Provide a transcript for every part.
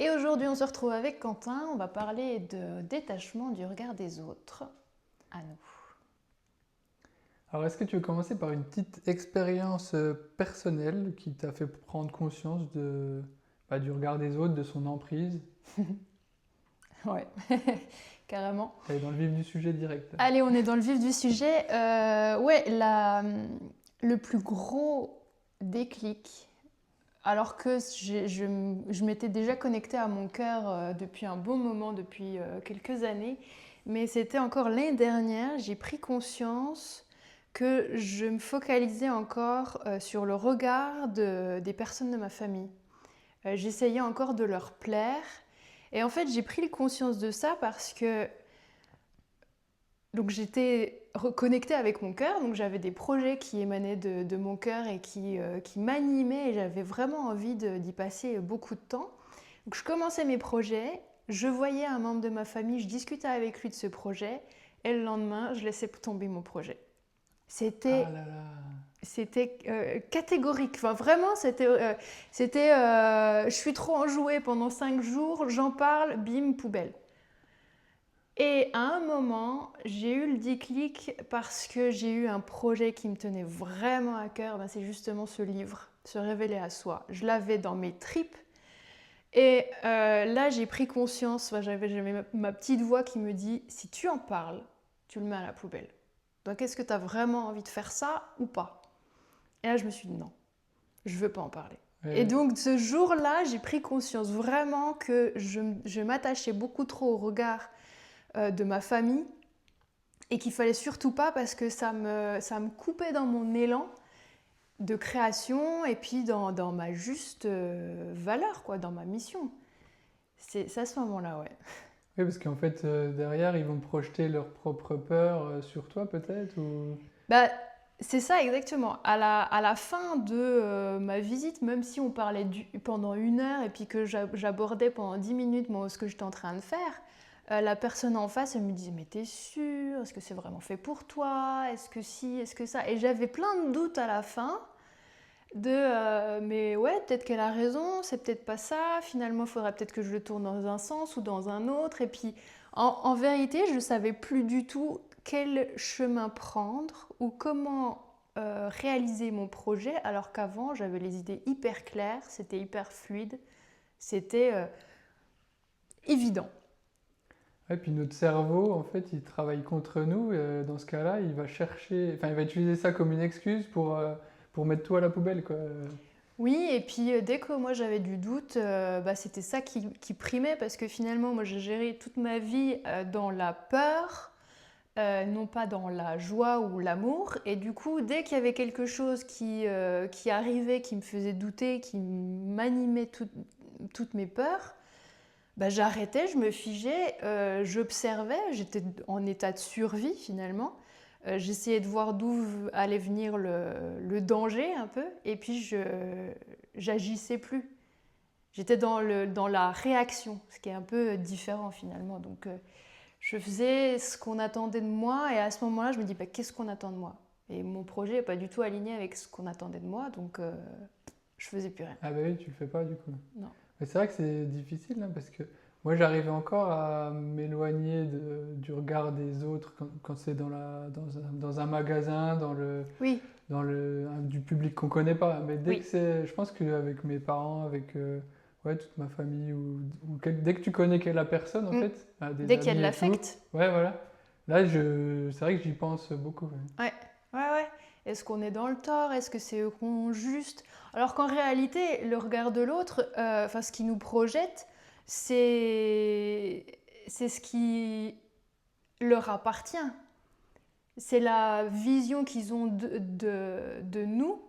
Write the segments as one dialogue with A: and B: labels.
A: Et aujourd'hui, on se retrouve avec Quentin. On va parler de détachement du regard des autres. À nous.
B: Alors, est-ce que tu veux commencer par une petite expérience personnelle qui t'a fait prendre conscience du regard des autres, de son emprise?
A: Ouais, carrément.
B: Allez, dans le vif du sujet direct.
A: Allez, on est dans le vif du sujet. Le plus gros déclic, alors que je m'étais déjà connectée à mon cœur depuis un bon moment, depuis quelques années, mais c'était encore l'année dernière, j'ai pris conscience que je me focalisais encore sur le regard des personnes de ma famille. J'essayais encore de leur plaire. Et en fait, j'ai pris conscience de ça parce que donc j'étais reconnectée avec mon cœur, donc j'avais des projets qui émanaient de mon cœur et qui m'animaient et j'avais vraiment envie d'y passer beaucoup de temps. Donc je commençais mes projets, je voyais un membre de ma famille, je discutais avec lui de ce projet et le lendemain, je laissais tomber mon projet.
B: Ah
A: C'était
B: là là.
A: catégorique. Enfin, vraiment, je suis trop enjouée pendant 5 jours, j'en parle, bim, poubelle. Et à un moment, j'ai eu le déclic parce que j'ai eu un projet qui me tenait vraiment à cœur. Ben, c'est justement ce livre, Se révéler à soi. Je l'avais dans mes tripes. Et là, j'ai pris conscience, j'avais ma petite voix qui me dit, si tu en parles, tu le mets à la poubelle. Donc, est-ce que tu as vraiment envie de faire ça ou pas? Et là, je me suis dit non, je veux pas en parler. Et
B: Ouais.
A: donc, ce jour-là, j'ai pris conscience vraiment que je m'attachais beaucoup trop au regard de ma famille et qu'il fallait surtout pas parce que ça me coupait dans mon élan de création et puis dans ma juste valeur, quoi, dans ma mission. C'est à ce moment-là, ouais.
B: Oui, parce qu'en fait, derrière, ils vont projeter leurs propres peurs sur toi, peut-être ou...
A: Bah, c'est ça exactement. À la fin de ma visite, même si on parlait pendant 1 heure et puis que j'abordais pendant 10 minutes moi, ce que j'étais en train de faire, la personne en face, elle me disait mais t'es sûre? Est-ce que c'est vraiment fait pour toi? Est-ce que si? Est-ce que ça? Et j'avais plein de doutes à la fin mais ouais, peut-être qu'elle a raison, c'est peut-être pas ça. Finalement, il faudrait peut-être que je le tourne dans un sens ou dans un autre. Et puis, en vérité, je ne savais plus du tout quel chemin prendre ou comment réaliser mon projet, alors qu'avant, j'avais les idées hyper claires, c'était hyper fluide, c'était évident.
B: Ouais, puis notre cerveau, en fait, il travaille contre nous. Dans ce cas-là, il va chercher... Enfin, il va utiliser ça comme une excuse pour mettre tout à la poubelle, quoi.
A: Oui, et puis dès que moi j'avais du doute, bah, c'était ça qui primait parce que finalement moi j'ai géré toute ma vie dans la peur, non pas dans la joie ou l'amour. Et du coup, dès qu'il y avait quelque chose qui arrivait, qui me faisait douter, qui m'animait toutes mes peurs, bah, j'arrêtais, je me figeais, j'observais, j'étais en état de survie finalement. J'essayais de voir d'où allait venir le danger un peu, et puis j'agissais plus. J'étais dans la réaction, ce qui est un peu différent finalement. Donc je faisais ce qu'on attendait de moi, et à ce moment-là, je me dis bah, qu'est-ce qu'on attend de moi? Et mon projet n'est pas du tout aligné avec ce qu'on attendait de moi, donc je faisais plus rien.
B: Ah bah oui, tu le fais pas, du coup.
A: Non.
B: Mais c'est vrai que c'est difficile, hein, parce que moi j'arrivais encore à m'éloigner du regard des autres quand c'est dans un magasin,
A: Oui,
B: du public qu'on connaît pas. Mais dès que
A: oui.
B: c'est, je pense qu'avec mes parents, avec ouais, toute ma famille, dès que tu connais la personne, en
A: Mm.
B: fait, des
A: Dès qu'il y a de
B: amis et tout,
A: l'affect.
B: ouais, voilà. Là, c'est vrai que j'y pense beaucoup. Ouais.
A: Ouais, ouais, ouais. Est-ce qu'on est dans le tort? Est-ce que c'est eux qui ont juste? Alors qu'en réalité, le regard de l'autre, enfin ce qui nous projette, c'est c'est ce qui leur appartient. C'est la vision qu'ils ont de nous,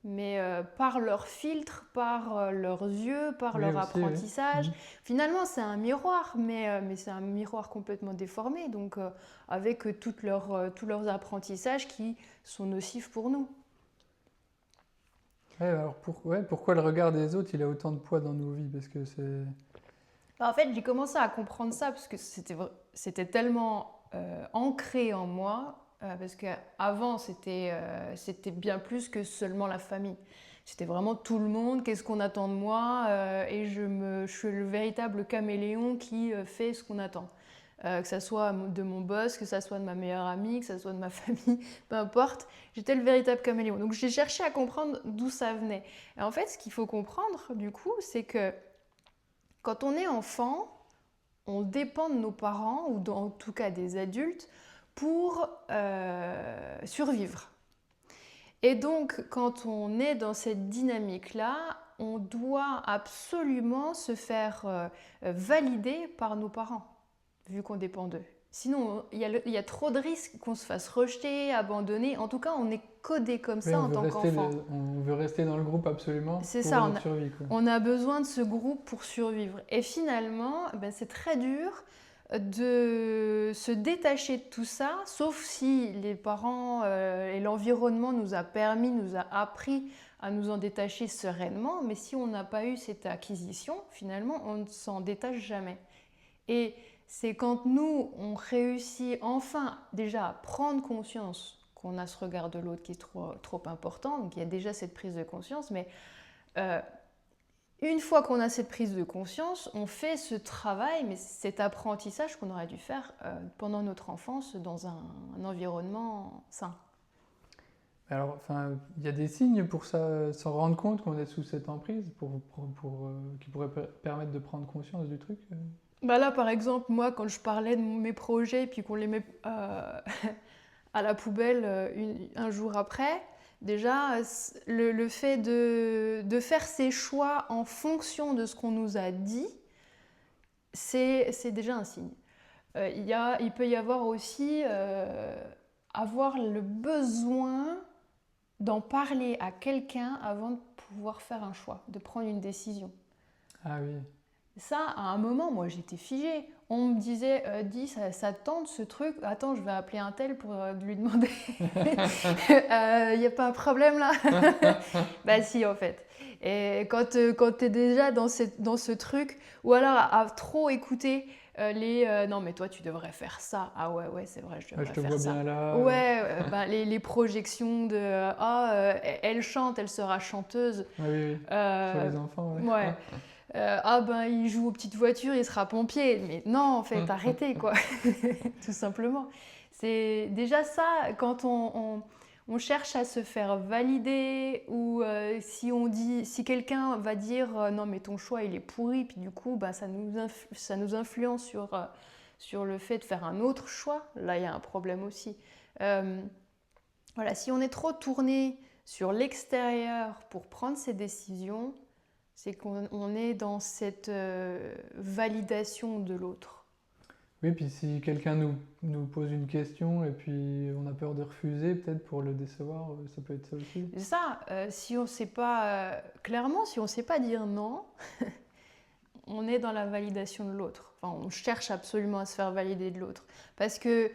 A: mais par leur filtre, par leurs yeux, par
B: Oui,
A: leur
B: aussi, oui.
A: apprentissage.
B: Mhm.
A: Finalement, c'est un miroir, mais c'est un miroir complètement déformé, donc avec tous leurs apprentissages qui sont nocifs pour nous.
B: Ouais, alors ouais, pourquoi le regard des autres, il a autant de poids dans nos vies? Parce que c'est...
A: En fait, j'ai commencé à comprendre ça parce que c'était tellement ancré en moi, parce qu'avant, c'était bien plus que seulement la famille. C'était vraiment tout le monde, qu'est-ce qu'on attend de moi, et je suis le véritable caméléon qui fait ce qu'on attend. Que ça soit de mon boss, que ça soit de ma meilleure amie, que ça soit de ma famille, peu importe, j'étais le véritable caméléon. Donc j'ai cherché à comprendre d'où ça venait. Et en fait, ce qu'il faut comprendre, du coup, c'est que quand on est enfant, on dépend de nos parents, ou en tout cas des adultes, pour survivre. Et donc, quand on est dans cette dynamique-là, on doit absolument se faire valider par nos parents, vu qu'on dépend d'eux. Sinon, il y a trop de risques qu'on se fasse rejeter, abandonner. En tout cas, on est codé comme
B: Oui,
A: ça en tant qu'enfant.
B: on veut rester dans le groupe absolument
A: C'est
B: pour
A: ça,
B: notre survie, quoi.
A: on a besoin de ce groupe pour survivre. Et finalement, c'est très dur de se détacher de tout ça, sauf si les parents et l'environnement nous a appris à nous en détacher sereinement. Mais si on n'a pas eu cette acquisition, finalement, on ne s'en détache jamais. Et c'est quand nous, on réussit enfin déjà à prendre conscience qu'on a ce regard de l'autre qui est trop important, donc il y a déjà cette prise de conscience, mais une fois qu'on a cette prise de conscience, on fait ce travail, mais cet apprentissage qu'on aurait dû faire pendant notre enfance dans un environnement sain.
B: Alors, enfin, il y a des signes pour ça, s'en rendre compte qu'on est sous cette emprise, qui pourraient permettre de prendre conscience du truc.
A: Là, par exemple, moi, quand je parlais de mes projets, puis qu'on les met à la poubelle un jour après, déjà, le fait de faire ses choix en fonction de ce qu'on nous a dit, c'est déjà un signe. Il peut y avoir aussi avoir le besoin d'en parler à quelqu'un avant de pouvoir faire un choix, de prendre une décision.
B: Ah oui.
A: Ça, à un moment, moi, j'étais figée. On me disait, dis, ça te tente ce truc? Attends, je vais appeler un tel pour lui demander. Il n'y a pas un problème là? Bah si, en fait. Et quand tu es déjà dans ce truc, ou alors à trop écouter non, mais toi, tu devrais faire ça. Ah ouais, c'est vrai, je devrais
B: je te
A: faire
B: vois
A: ça.
B: bien là.
A: Ouais, les projections de elle chante, elle sera chanteuse.
B: Oui. Sur les enfants, ouais.
A: Ouais. Il joue aux petites voitures, il sera pompier. Mais non, en fait, arrêtez, quoi. Tout simplement. C'est déjà ça, quand on cherche à se faire valider, ou si quelqu'un va dire non, mais ton choix, il est pourri, puis du coup, ça nous influence sur le fait de faire un autre choix. Là, il y a un problème aussi. Voilà, si on est trop tourné sur l'extérieur pour prendre ses décisions, c'est qu'on est dans cette validation de l'autre.
B: Oui, puis si quelqu'un nous pose une question et puis on a peur de refuser, peut-être pour le décevoir, ça peut être ça aussi.
A: C'est ça, si on sait pas, clairement, si on ne sait pas dire non, on est dans la validation de l'autre. Enfin, on cherche absolument à se faire valider de l'autre. Parce que,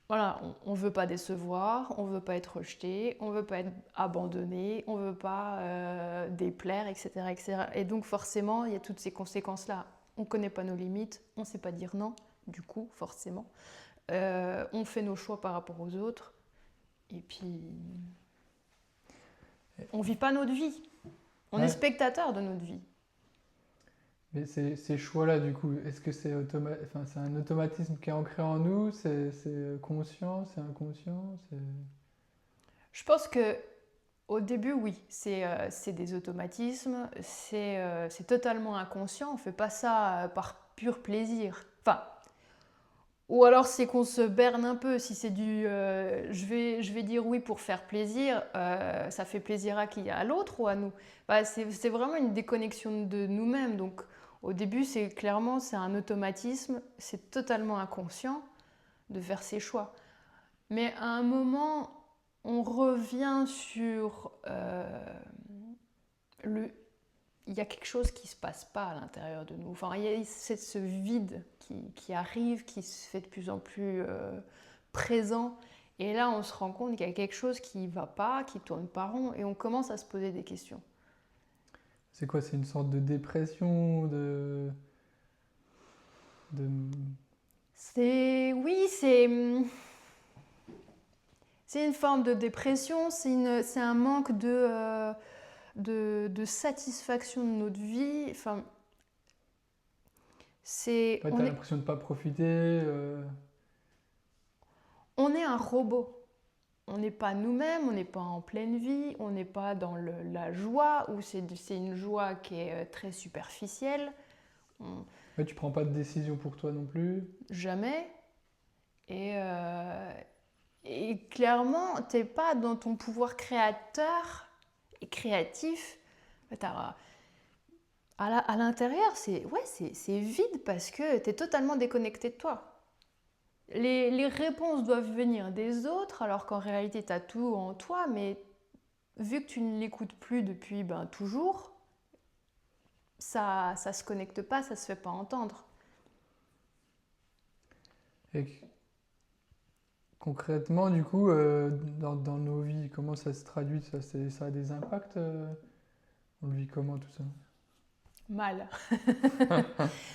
A: voilà, on ne veut pas décevoir, on ne veut pas être rejeté, on ne veut pas être abandonné, on ne veut pas déplaire, etc., etc. Et donc forcément, il y a toutes ces conséquences-là. On ne connaît pas nos limites, on ne sait pas dire non, du coup, forcément. On fait nos choix par rapport aux autres. Et puis, on ne vit pas notre vie. On est spectateur de notre vie.
B: Mais ces choix-là, du coup, est-ce que c'est un automatisme qui est ancré en nous? C'est conscient? C'est inconscient?
A: Je pense que au début, oui, c'est des automatismes, c'est totalement inconscient, on ne fait pas ça par pur plaisir. Enfin, ou alors c'est qu'on se berne un peu, si c'est je vais dire oui pour faire plaisir, ça fait plaisir à qui? À l'autre ou à nous? C'est vraiment une déconnexion de nous-mêmes, donc au début, c'est un automatisme, c'est totalement inconscient de faire ses choix. Mais à un moment, on revient sur il y a quelque chose qui ne se passe pas à l'intérieur de nous. Enfin, il y a ce vide qui arrive, qui se fait de plus en plus présent. Et là, on se rend compte qu'il y a quelque chose qui ne va pas, qui ne tourne pas rond, et on commence à se poser des questions.
B: C'est quoi? C'est une sorte de dépression,
A: C'est une forme de dépression, c'est un manque de satisfaction de notre vie. Enfin, C'est,
B: Ouais, t'as l'impression de pas profiter.
A: on est un robot. On n'est pas nous-mêmes, on n'est pas en pleine vie, on n'est pas dans la joie, ou c'est une joie qui est très superficielle. On-
B: Ouais, tu prends pas de décision pour toi non plus.
A: Jamais. Et clairement, t'es pas dans ton pouvoir créateur et créatif. À l'intérieur, c'est vide parce que tu es totalement déconnecté de toi. Les réponses doivent venir des autres, alors qu'en réalité, tu as tout en toi, mais vu que tu ne l'écoutes plus depuis toujours, ça se connecte pas, ça se fait pas entendre.
B: Et concrètement, du coup, dans nos vies, comment ça se traduit? Ça a des impacts? On le vit comment tout ça?
A: Mal.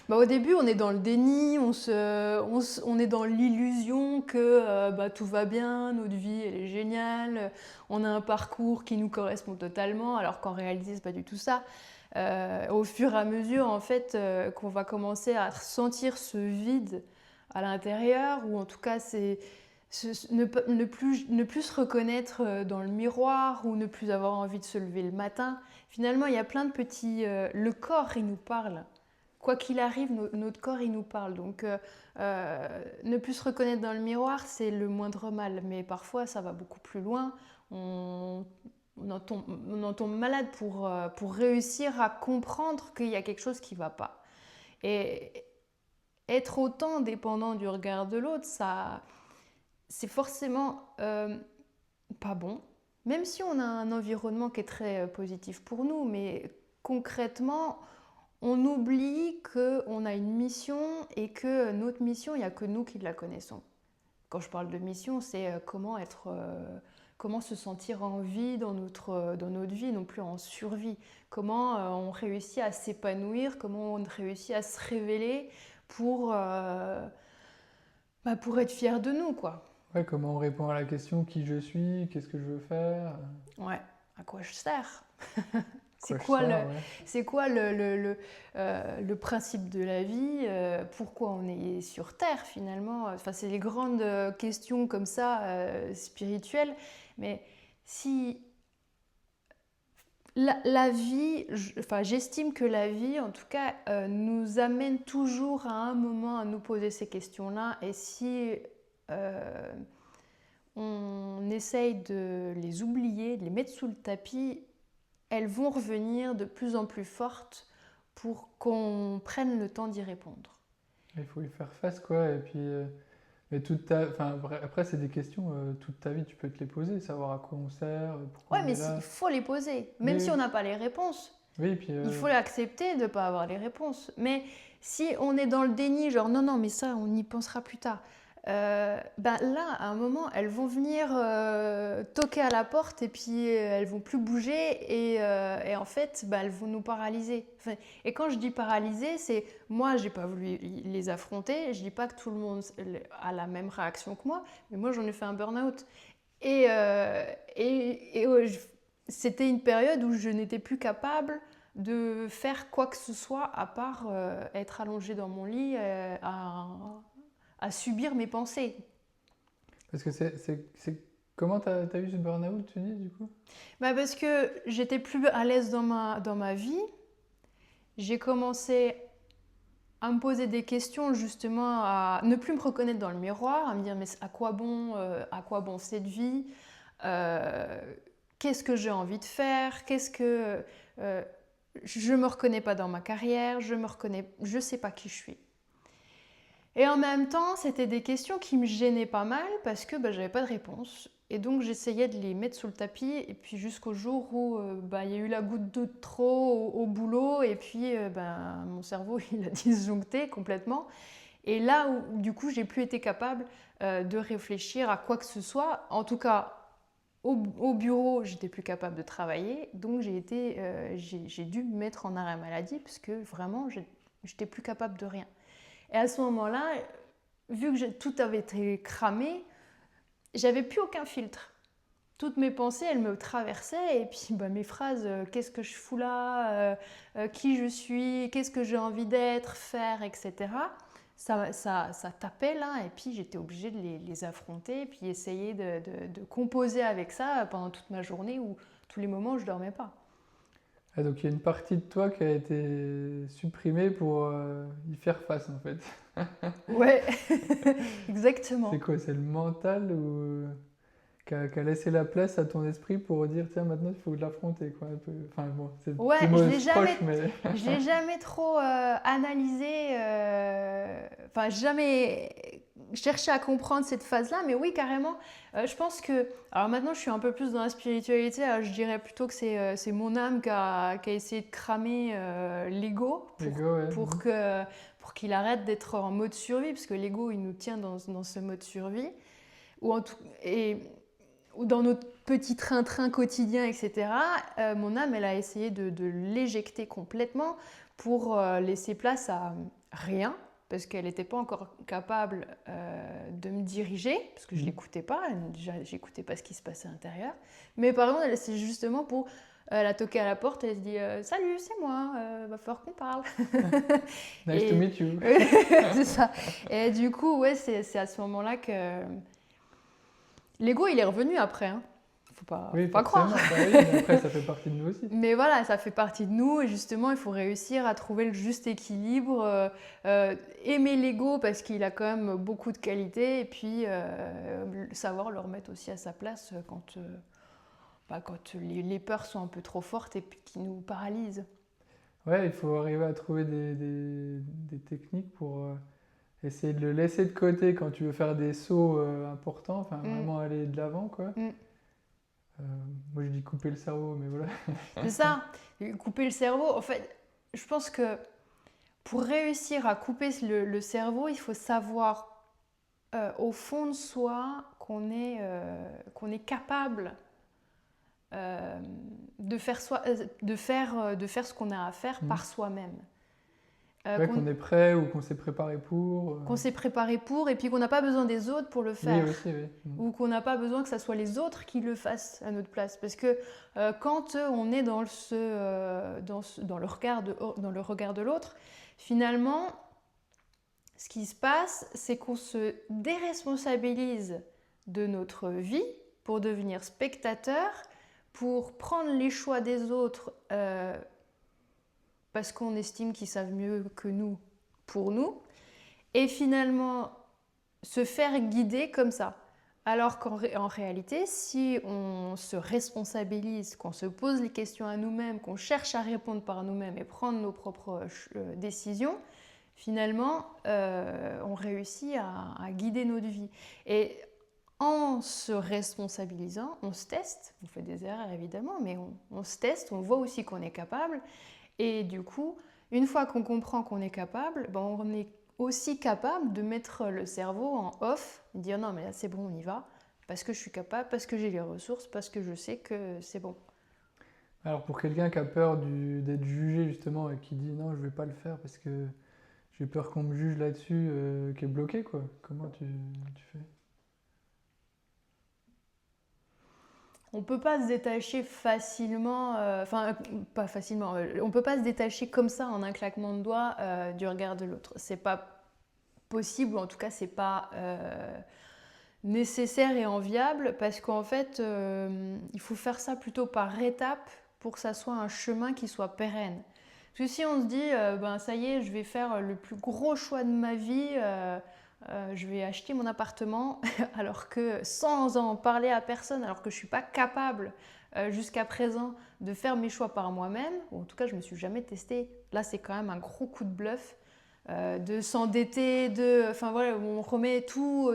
A: Au début, on est dans le déni, on est dans l'illusion que tout va bien, notre vie elle est géniale, on a un parcours qui nous correspond totalement, alors qu'en réalité, c'est pas du tout ça. Au fur et à mesure, en fait, qu'on va commencer à sentir ce vide à l'intérieur, ou en tout cas, ne plus se reconnaître dans le miroir, ou ne plus avoir envie de se lever le matin. Finalement, il y a plein de petits... le corps, il nous parle. Quoi qu'il arrive, notre corps, il nous parle. Donc, ne plus se reconnaître dans le miroir, c'est le moindre mal. Mais parfois, ça va beaucoup plus loin. On en tombe malade pour réussir à comprendre qu'il y a quelque chose qui ne va pas. Et être autant dépendant du regard de l'autre, ça, c'est forcément pas bon. Même si on a un environnement qui est très positif pour nous, mais concrètement, on oublie qu'on a une mission et que notre mission, il n'y a que nous qui la connaissons. Quand je parle de mission, c'est comment se sentir en vie dans notre vie, non plus en survie. Comment on réussit à s'épanouir, comment on réussit à se révéler pour être fier de nous, quoi.
B: Ouais, comment on répond à la question qui je suis, qu'est-ce que je veux faire,
A: Ouais, à quoi je sers?
B: quoi je sers, ouais.
A: C'est quoi le principe de la vie? Pourquoi on est sur Terre finalement? Enfin, c'est les grandes questions comme ça, spirituelles. Mais si la vie, j'estime que la vie, en tout cas, nous amène toujours à un moment à nous poser ces questions-là. Et si on essaye de les oublier, de les mettre sous le tapis, elles vont revenir de plus en plus fortes pour qu'on prenne le temps d'y répondre.
B: Il faut y faire face, quoi. Et puis, mais après, c'est des questions, toute ta vie, tu peux te les poser, savoir à quoi on sert, pourquoi
A: Ouais,
B: on
A: mais
B: est là.
A: il faut les poser, même si on n'a pas les réponses.
B: Oui, et puis,
A: Il faut accepter de ne pas avoir les réponses. Mais si on est dans le déni, genre non, non, mais ça, on y pensera plus tard. Là, à un moment, elles vont venir toquer à la porte et puis elles vont plus bouger et en fait, elles vont nous paralyser. Enfin, et quand je dis paralyser, c'est moi, j'ai pas voulu les affronter. Je dis pas que tout le monde a la même réaction que moi, mais moi, j'en ai fait un burn-out. C'était une période où je n'étais plus capable de faire quoi que ce soit à part être allongée dans mon lit à subir mes pensées.
B: parce que comment t'as eu ce burn-out, tu dis, du coup?
A: Parce que j'étais plus à l'aise dans ma vie. J'ai commencé à me poser des questions, justement, à ne plus me reconnaître dans le miroir, à me dire mais à quoi bon cette vie? Qu'est-ce que j'ai envie de faire? Je me reconnais pas dans ma carrière, je sais pas qui je suis. Et en même temps, c'était des questions qui me gênaient pas mal parce que j'avais pas de réponse. Et donc j'essayais de les mettre sous le tapis, et puis jusqu'au jour où il y a eu la goutte d'eau de trop au boulot, et puis mon cerveau il a disjoncté complètement. Et là où du coup j'ai plus été capable de réfléchir à quoi que ce soit, en tout cas au bureau j'étais plus capable de travailler, donc j'ai dû me mettre en arrêt maladie parce que vraiment j'étais plus capable de rien. Et à ce moment-là, vu que tout avait été cramé, j'avais plus aucun filtre. toutes mes pensées, elles me traversaient. Et puis bah, mes phrases, qu'est-ce que je fous là, qui je suis, qu'est-ce que j'ai envie d'être, faire, etc. Ça tapait là. Et puis j'étais obligée de les affronter. Et puis essayer de composer avec ça pendant toute ma journée ou tous les moments où je ne dormais pas.
B: Ah, donc il y a une partie de toi qui a été supprimée pour y faire face en fait.
A: Ouais,
B: C'est
A: exactement.
B: quoi? C'est le mental ou qui a laissé la place à ton esprit pour dire tiens maintenant il faut l'affronter quoi un peu. Enfin bon, c'est des
A: Ouais,
B: mots proches mais
A: je l'ai jamais trop analysé. Enfin, jamais cherché à comprendre cette phase-là, mais oui, carrément. Je pense que, alors maintenant, je suis un peu plus dans la spiritualité. Alors je dirais plutôt que c'est mon âme qui a essayé de cramer l'ego
B: l'ego ouais.
A: pour qu'il arrête d'être en mode survie, parce que l'ego, il nous tient dans ce mode survie, ou en tout, et ou dans notre petit train-train quotidien, etc., mon âme, elle a essayé de l'éjecter complètement pour laisser place à rien, parce qu'elle n'était pas encore capable de me diriger, parce que je ne l'écoutais pas, déjà j'écoutais pas ce qui se passait à l'intérieur. Mais par contre, c'est justement pour... Elle a toqué à la porte, elle se dit Salut, c'est moi, va falloir qu'on parle.
B: Nice to
A: Et
B: meet you.
A: c'est ça. Et du coup, ouais, c'est à ce moment-là que l'ego, il est revenu après. Hein.
B: Oui,
A: Faut pas croire.
B: forcément. Bah oui, mais après ça fait partie de nous aussi.
A: Mais voilà, ça fait partie de nous et justement, il faut réussir à trouver le juste équilibre, aimer l'ego parce qu'il a quand même beaucoup de qualités et puis savoir le remettre aussi à sa place quand les peurs sont un peu trop fortes et puis qui nous paralysent.
B: Ouais, il faut arriver à trouver des techniques pour essayer de le laisser de côté quand tu veux faire des sauts importants, enfin
A: Mm,
B: vraiment aller de l'avant quoi.
A: mm.
B: Euh, Moi je dis couper le cerveau, mais voilà.
A: C'est ça, couper le cerveau. En fait, je pense que pour réussir à couper le cerveau, il faut savoir au fond de soi qu'on est capable de faire ce qu'on a à faire
B: Mm.
A: par soi-même.
B: Ouais, qu'on est prêt ou qu'on s'est préparé pour.
A: Qu'on s'est préparé pour et puis qu'on n'a pas besoin des autres pour le
B: Oui,
A: faire.
B: aussi, oui. Mm.
A: Ou qu'on n'a pas besoin que ce soit les autres qui le fassent à notre place. Parce que quand on est dans le regard de l'autre, finalement, ce qui se passe, c'est qu'on se déresponsabilise de notre vie pour devenir spectateur, pour prendre les choix des autres parce qu'on estime qu'ils savent mieux que nous pour nous, et finalement se faire guider comme ça. Alors qu'en réalité, si on se responsabilise, qu'on se pose les questions à nous-mêmes, qu'on cherche à répondre par nous-mêmes et prendre nos propres décisions, finalement, on réussit à guider notre vie. Et en se responsabilisant, on se teste, on fait des erreurs évidemment, mais on se teste, on voit aussi qu'on est capable. Et du coup, une fois qu'on comprend qu'on est capable, ben on est aussi capable de mettre le cerveau en off, et dire non mais là c'est bon, on y va, parce que je suis capable, parce que j'ai les ressources, parce que je sais que c'est bon.
B: Alors pour quelqu'un qui a peur d'être jugé justement et qui dit non, je vais pas le faire parce que j'ai peur qu'on me juge là-dessus, qui est bloqué quoi, comment tu fais?
A: On peut pas se détacher facilement, enfin pas facilement, on peut pas se détacher comme ça en un claquement de doigts du regard de l'autre. C'est pas possible, ou en tout cas c'est pas nécessaire et enviable parce qu'en fait il faut faire ça plutôt par étapes pour que ça soit un chemin qui soit pérenne. Parce que si on se dit ben ça y est, je vais faire le plus gros choix de ma vie, je vais acheter mon appartement alors que sans en parler à personne, alors que je ne suis pas capable jusqu'à présent de faire mes choix par moi-même, ou en tout cas je ne me suis jamais testée, là c'est quand même un gros coup de bluff, de s'endetter, enfin voilà, on remet tout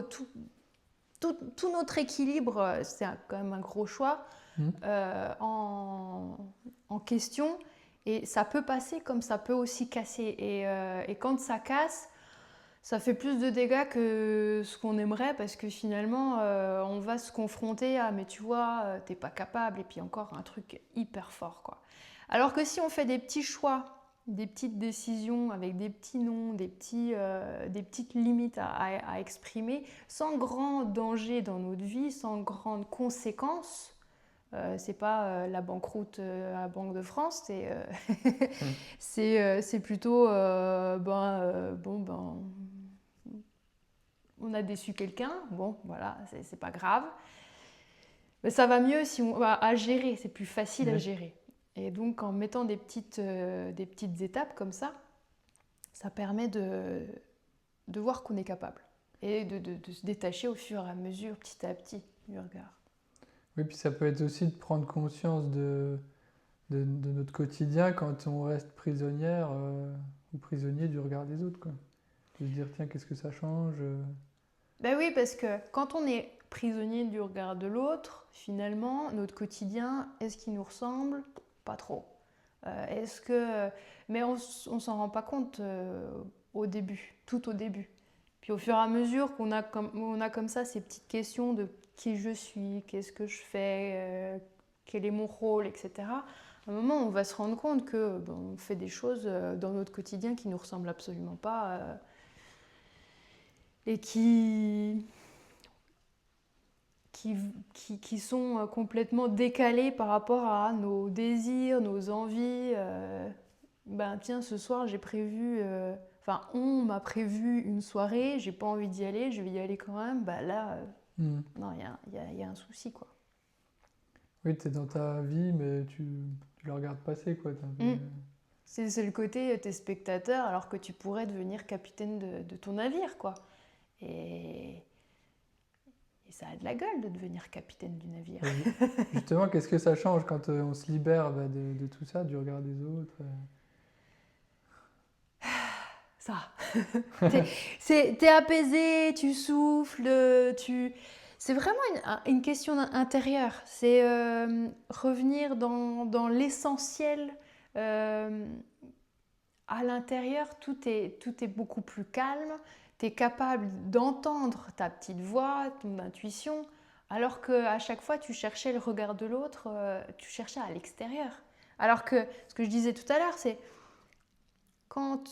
A: notre équilibre, c'est quand même un gros choix,
B: Mm.
A: en question, et ça peut passer comme ça peut aussi casser, et quand ça casse, ça fait plus de dégâts que ce qu'on aimerait parce que finalement on va se confronter à mais tu vois t'es pas capable, et puis encore un truc hyper fort quoi. Alors que si on fait des petits choix des petites décisions avec des petits noms, des petites limites à exprimer, sans grand danger dans notre vie, sans grandes conséquences. C'est pas la banqueroute à la Banque de France,
B: Mm.
A: c'est plutôt on a déçu quelqu'un, bon voilà, c'est pas grave. Mais ça va mieux si on va à gérer, c'est plus facile à
B: Oui.
A: gérer. Et donc en mettant des petites étapes comme ça permet de voir qu'on est capable et de se détacher au fur et à mesure, petit à petit, du regard.
B: Oui, puis ça peut être aussi de prendre conscience de notre quotidien quand on reste prisonnière ou prisonnier du regard des autres, quoi. De se dire, tiens, qu'est-ce que ça change?
A: Ben oui, parce que quand on est prisonnier du regard de l'autre, finalement, notre quotidien, est-ce qu'il nous ressemble? Pas trop. Est-ce que... Mais on s'en rend pas compte au début, tout au début. Puis au fur et à mesure qu'on a on a comme ça ces petites questions de qui je suis, qu'est-ce que je fais, quel est mon rôle, etc. À un moment, on va se rendre compte que on fait des choses dans notre quotidien qui ne nous ressemblent absolument pas et qui sont complètement décalées par rapport à nos désirs, nos envies. Tiens, ce soir, j'ai prévu... on m'a prévu une soirée, j'ai pas envie d'y aller, je vais y aller quand même. Non, il y a un souci, quoi.
B: Oui, tu es dans ta vie, mais tu la regardes passer, quoi.
A: C'est le côté, t'es spectateur, alors que tu pourrais devenir capitaine de ton navire, quoi. Et ça a de la gueule de devenir capitaine du navire.
B: Justement, qu'est-ce que ça change quand on se libère de tout ça, du regard des autres?
A: Ça. T'es apaisé, tu souffles, c'est vraiment une question intérieure. C'est revenir dans l'essentiel. À l'intérieur, tout est beaucoup plus calme. Tu es capable d'entendre ta petite voix, ton intuition, alors qu'à chaque fois, tu cherchais le regard de l'autre, tu cherchais à l'extérieur. Alors que ce que je disais tout à l'heure, c'est quand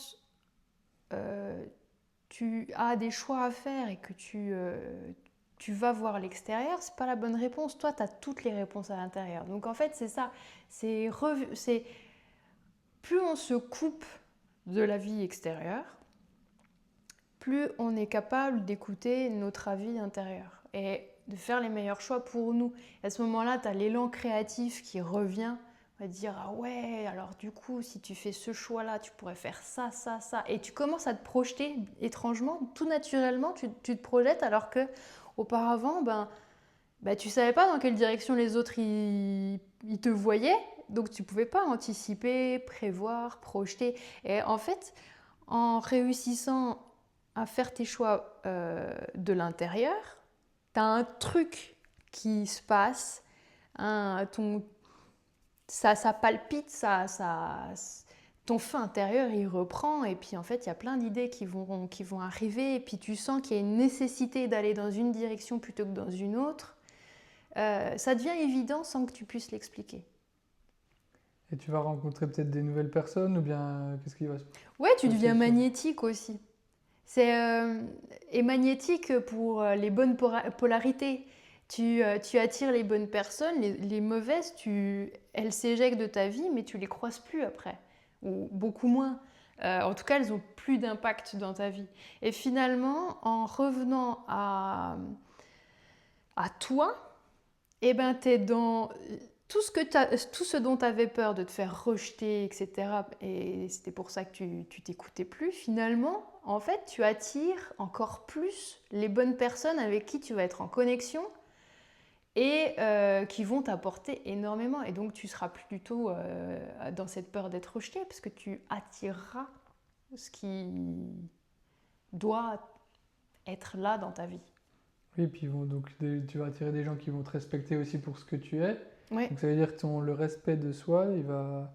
A: tu as des choix à faire et que tu vas voir l'extérieur, c'est pas la bonne réponse. Toi, tu as toutes les réponses à l'intérieur. Donc en fait, c'est ça. C'est plus on se coupe de la vie extérieure, plus on est capable d'écouter notre avis intérieur et de faire les meilleurs choix pour nous. Et à ce moment-là, tu as l'élan créatif qui revient. On va te dire, ah ouais, alors du coup, si tu fais ce choix-là, tu pourrais faire ça, ça, ça. Et tu commences à te projeter étrangement, tout naturellement, tu te projettes, alors que auparavant, tu savais pas dans quelle direction les autres ils te voyaient, donc tu pouvais pas anticiper, prévoir, projeter. Et en fait, en réussissant à faire tes choix de l'intérieur, tu as un truc qui se passe, ça palpite, ton feu intérieur il reprend, et puis en fait il y a plein d'idées qui vont arriver, et puis tu sens qu'il y a une nécessité d'aller dans une direction plutôt que dans une autre. Ça devient évident sans que tu puisses l'expliquer.
B: Et tu vas rencontrer peut-être des nouvelles personnes, ou bien qu'est-ce qui va se passer?
A: Ouais, tu deviens magnétique aussi. Et magnétique pour les bonnes polarités. Tu attires les bonnes personnes, les mauvaises, elles s'éjectent de ta vie, mais tu les croises plus après, ou beaucoup moins. En tout cas, elles ont plus d'impact dans ta vie. Et finalement, en revenant à toi, eh ben, t'es dans tout ce dont tu avais peur de te faire rejeter, etc. Et c'était pour ça que tu t'écoutais plus. Finalement, en fait, tu attires encore plus les bonnes personnes avec qui tu vas être en connexion et qui vont t'apporter énormément. Et donc, tu seras plus du tout dans cette peur d'être rejeté, parce que tu attireras ce qui doit être là dans ta vie.
B: Oui, puis tu vas attirer des gens qui vont te respecter aussi pour ce que tu es.
A: Ouais.
B: Donc ça veut dire que le respect de soi, il va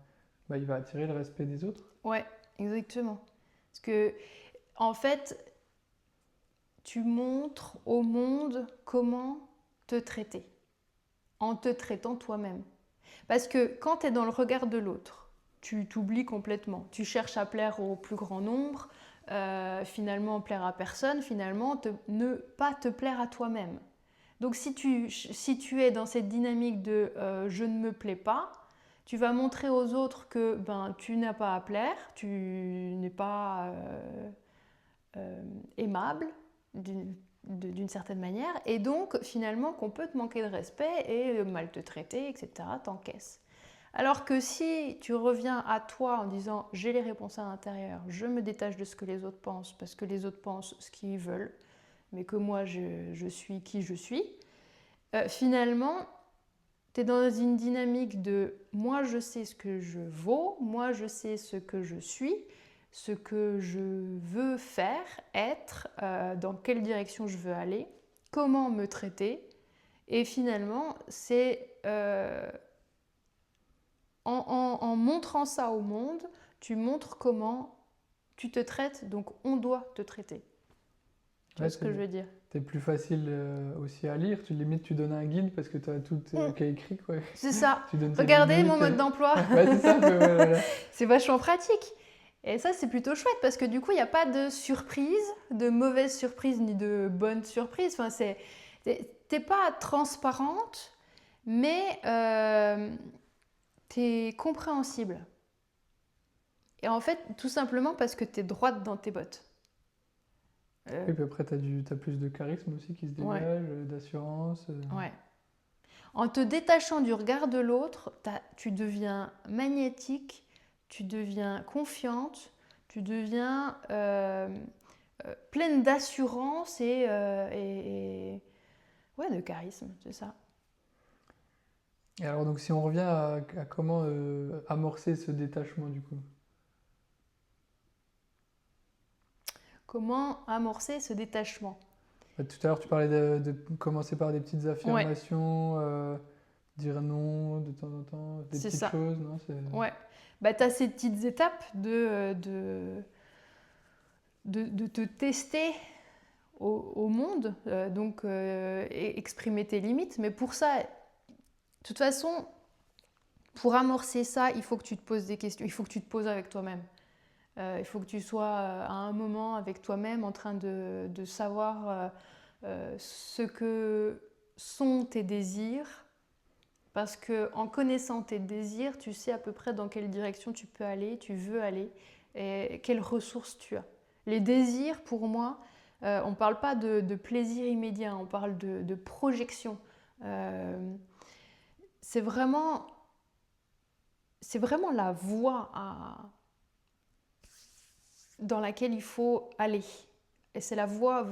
B: attirer le respect des autres.
A: Ouais, exactement. Parce que, en fait, tu montres au monde comment te traiter, en te traitant toi-même. Parce que quand tu es dans le regard de l'autre, tu t'oublies complètement. Tu cherches à plaire au plus grand nombre, finalement plaire à personne, finalement ne pas te plaire à toi-même. Donc si tu es dans cette dynamique de je ne me plais pas, tu vas montrer aux autres que tu n'as pas à plaire, tu n'es pas aimable d'une certaine manière, et donc finalement qu'on peut te manquer de respect et mal te traiter, etc. T'encaisses. Alors que si tu reviens à toi en disant j'ai les réponses à l'intérieur, je me détache de ce que les autres pensent parce que les autres pensent ce qu'ils veulent, mais que moi je suis qui je suis, finalement tu es dans une dynamique de moi je sais ce que je vaux, moi je sais ce que je suis, ce que je veux faire, être, dans quelle direction je veux aller, comment me traiter, et finalement c'est en montrant ça au monde, tu montres comment tu te traites, donc on doit te traiter. Tu vois ce que je veux dire?
B: C'est plus facile aussi à lire. Limite, tu donnes un guide parce que tu as tout qui est écrit, quoi.
A: C'est ça.
B: Tu donnes tes
A: Regardez
B: limites.
A: mon mode d'emploi.
B: Ouais, c'est ça. Voilà.
A: C'est vachement pratique. Et ça, c'est plutôt chouette parce que du coup, il n'y a pas de surprise, de mauvaise surprise ni de bonne surprise. Enfin, t'es pas transparente, mais t'es compréhensible. Et en fait, tout simplement parce que t'es droite dans tes bottes.
B: Et puis après, t'as plus de charisme aussi qui se dégage, ouais. D'assurance.
A: Ouais. En te détachant du regard de l'autre, tu deviens magnétique, tu deviens confiante, tu deviens pleine d'assurance et de charisme, c'est ça.
B: Et alors, donc, si on revient à comment amorcer ce détachement, du coup.
A: Comment amorcer ce détachement?
B: Tout à l'heure, tu parlais de commencer par des petites affirmations, dire non de temps en temps, des petites choses, non?
A: Ouais. Tu as ces petites étapes de te tester au monde, donc exprimer tes limites. Mais pour ça, de toute façon, pour amorcer ça, il faut que tu te poses des questions, il faut que tu te poses avec toi-même. Il faut que tu sois à un moment avec toi-même en train de savoir ce que sont tes désirs, parce qu'en connaissant tes désirs, tu sais à peu près dans quelle direction tu peux aller, tu veux aller, et quelles ressources tu as. Les désirs, pour moi, on ne parle pas de plaisir immédiat, on parle de projection. C'est vraiment la voie dans laquelle il faut aller. Et c'est la voie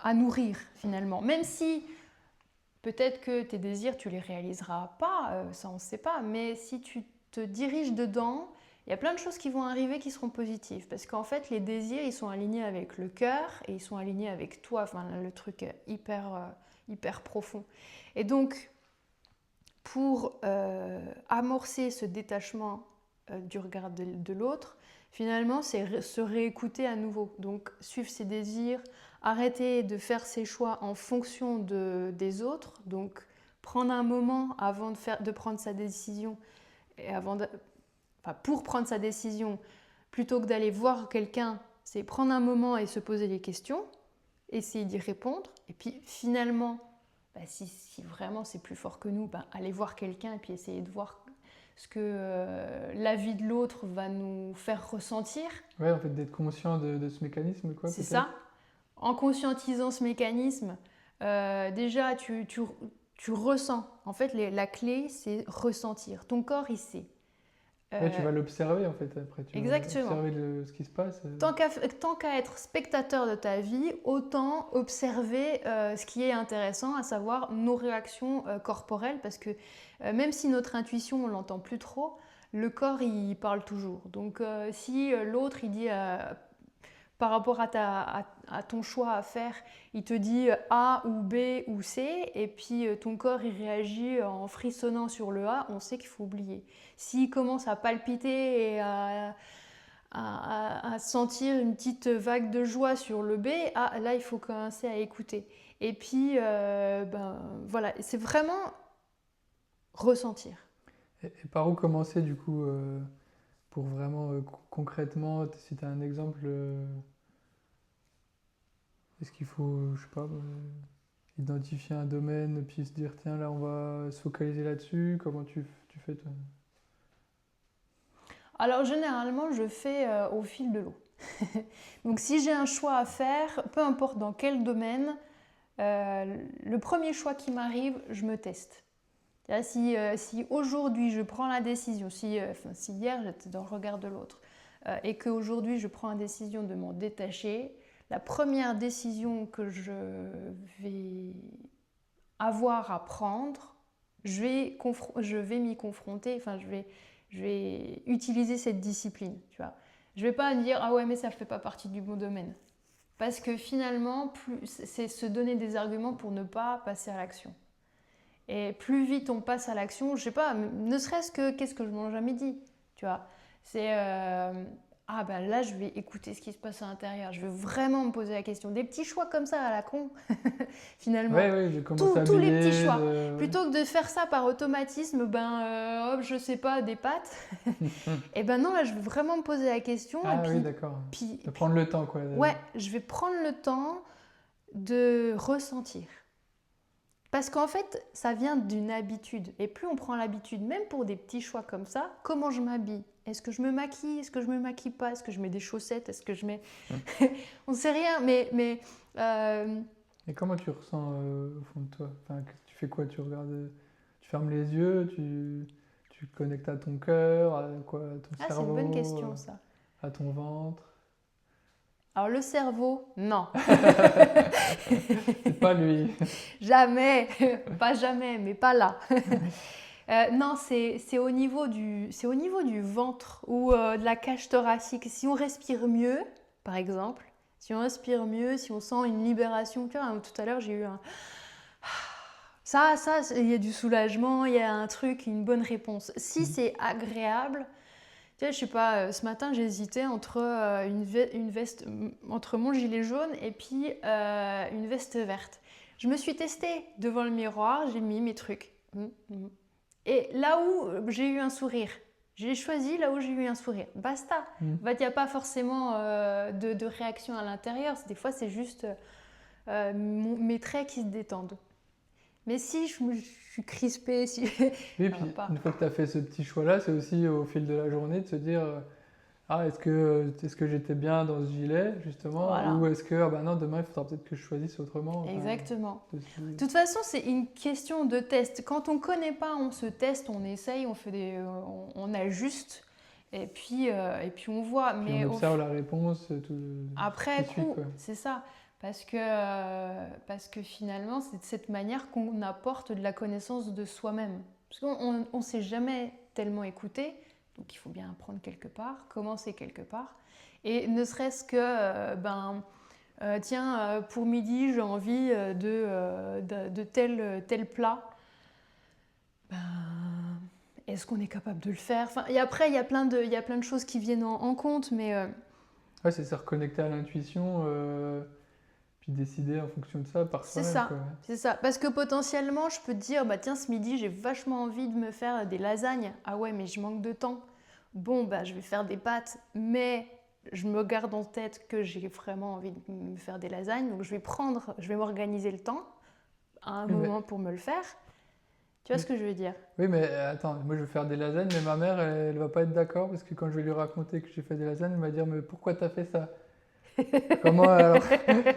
A: à nourrir finalement. Même si peut-être que tes désirs, tu ne les réaliseras pas, ça on ne sait pas, mais si tu te diriges dedans, il y a plein de choses qui vont arriver qui seront positives. Parce qu'en fait, les désirs, ils sont alignés avec le cœur et ils sont alignés avec toi, enfin le truc hyper profond. Et donc, pour amorcer ce détachement du regard de l'autre, finalement, c'est se réécouter à nouveau. Donc, suivre ses désirs, arrêter de faire ses choix en fonction des autres. Donc, prendre un moment avant de prendre sa décision, et pour prendre sa décision, plutôt que d'aller voir quelqu'un, c'est prendre un moment et se poser des questions, essayer d'y répondre. Et puis, finalement, si vraiment c'est plus fort que nous, aller voir quelqu'un et puis essayer de voir ce que la vie de l'autre va nous faire ressentir.
B: Ouais, en fait, d'être conscient de ce mécanisme, quoi.
A: C'est ça. En conscientisant ce mécanisme, déjà, tu ressens. En fait, la clé, c'est ressentir. Ton corps, il sait.
B: Ouais, tu vas l'observer, en fait, après.
A: Exactement.
B: Vas observer ce qui se passe.
A: Tant qu'à être spectateur de ta vie, autant observer ce qui est intéressant, à savoir nos réactions corporelles, parce que même si notre intuition, on ne l'entend plus trop, le corps, il parle toujours. Donc si l'autre, il dit, par rapport à ton choix à faire, il te dit A ou B ou C, et puis ton corps, il réagit en frissonnant sur le A, on sait qu'il faut oublier. S'il commence à palpiter et à sentir une petite vague de joie sur le B, là il faut commencer à écouter. Et puis voilà, c'est vraiment ressentir.
B: Et par où commencer du coup pour vraiment concrètement, si tu as un exemple, est-ce qu'il faut, je sais pas, identifier un domaine, puis se dire, tiens, là, on va se focaliser là-dessus. Comment tu fais, toi?
A: Alors généralement, je fais au fil de l'eau. Donc si j'ai un choix à faire, peu importe dans quel domaine, le premier choix qui m'arrive, je me teste. Là, si aujourd'hui je prends la décision, si hier j'étais dans le regard de l'autre, et qu'aujourd'hui je prends la décision de m'en détacher, la première décision que je vais avoir à prendre, je vais m'y confronter, enfin je vais utiliser cette discipline, tu vois. Je vais pas dire ah ouais mais ça fait pas partie du bon domaine. Parce que finalement, c'est se donner des arguments pour ne pas passer à l'action. Et plus vite on passe à l'action, je sais pas, ne serait-ce que qu'est-ce que je mange à midi, tu vois. C'est ah ben là je vais écouter ce qui se passe à l'intérieur, je vais vraiment me poser la question. Des petits choix comme ça à la con, finalement.
B: Ouais, j'ai commencé à
A: Tous les petits choix.
B: ouais.
A: Plutôt que de faire ça par automatisme, hop, je sais pas, des pâtes. Et ben non, là je vais vraiment me poser la question.
B: Ah
A: et
B: oui, d'accord.
A: puis,
B: De prendre le temps, quoi.
A: ouais, je vais prendre le temps de ressentir. Parce qu'en fait, ça vient d'une habitude. Et plus on prend l'habitude, même pour des petits choix comme ça, comment je m'habille? Est-ce que je me maquille? Est-ce que je me maquille pas? Est-ce que je mets des chaussettes? Est-ce que je mets... On sait rien, mais
B: Et comment tu ressens au fond de toi? Enfin, tu fais quoi? Tu regardes, tu fermes les yeux, tu te connectes à ton cœur, à quoi? À ton
A: c'est
B: cerveau,
A: une bonne question ça.
B: à ton ventre.
A: Alors le cerveau, non.
B: C'est pas lui.
A: Jamais, pas jamais, mais pas là. Non, c'est au niveau du ventre ou de la cage thoracique. Si on respire mieux, par exemple, si on respire mieux, si on sent une libération, tu vois, tout à l'heure j'ai eu un... Ça, il y a du soulagement, il y a un truc, une bonne réponse. Si c'est agréable, tu sais, je sais pas, ce matin j'hésitais entre une veste, entre mon gilet jaune et puis une veste verte. Je me suis testée devant le miroir, j'ai mis mes trucs. Et là où j'ai eu un sourire, j'ai choisi là où j'ai eu un sourire. Basta. Il n'y a pas forcément de réaction à l'intérieur. Des fois, c'est juste mes traits qui se détendent. Mais si je suis crispée, si...
B: Oui, puis une fois que tu as fait ce petit choix-là, c'est aussi au fil de la journée de se dire ah, est-ce que j'étais bien dans ce gilet, justement,
A: Voilà.
B: ou est-ce que ah bah non, demain, il faudra peut-être que je choisisse autrement.
A: Exactement. De toute façon, c'est une question de test. Quand on ne connaît pas, on se teste, on essaye, on ajuste, et puis on voit.
B: Puis
A: mais
B: on observe la réponse
A: après
B: tout de
A: coup,
B: suite,
A: c'est ça. Parce que finalement, c'est de cette manière qu'on apporte de la connaissance de soi-même. Parce qu'on ne s'est jamais tellement écouté, donc il faut bien apprendre quelque part, commencer quelque part. Et ne serait-ce que, tiens, pour midi, j'ai envie de tel plat. Est-ce qu'on est capable de le faire? Et après, il y a plein de choses qui viennent en compte, mais...
B: Ouais, c'est se reconnecter à l'intuition, puis décider en fonction de ça par soi-même.
A: C'est ça. Parce que potentiellement, je peux te dire, tiens, ce midi, j'ai vachement envie de me faire des lasagnes. Ah ouais, mais je manque de temps. Bon, je vais faire des pâtes, mais je me garde en tête que j'ai vraiment envie de me faire des lasagnes. Donc, je vais m'organiser le temps à un moment pour me le faire. Tu vois ce que je veux dire?
B: Oui, mais attends, moi je veux faire des lasagnes, mais ma mère, elle va pas être d'accord parce que quand je vais lui raconter que j'ai fait des lasagnes, elle va dire, mais pourquoi t'as fait ça? Comment alors?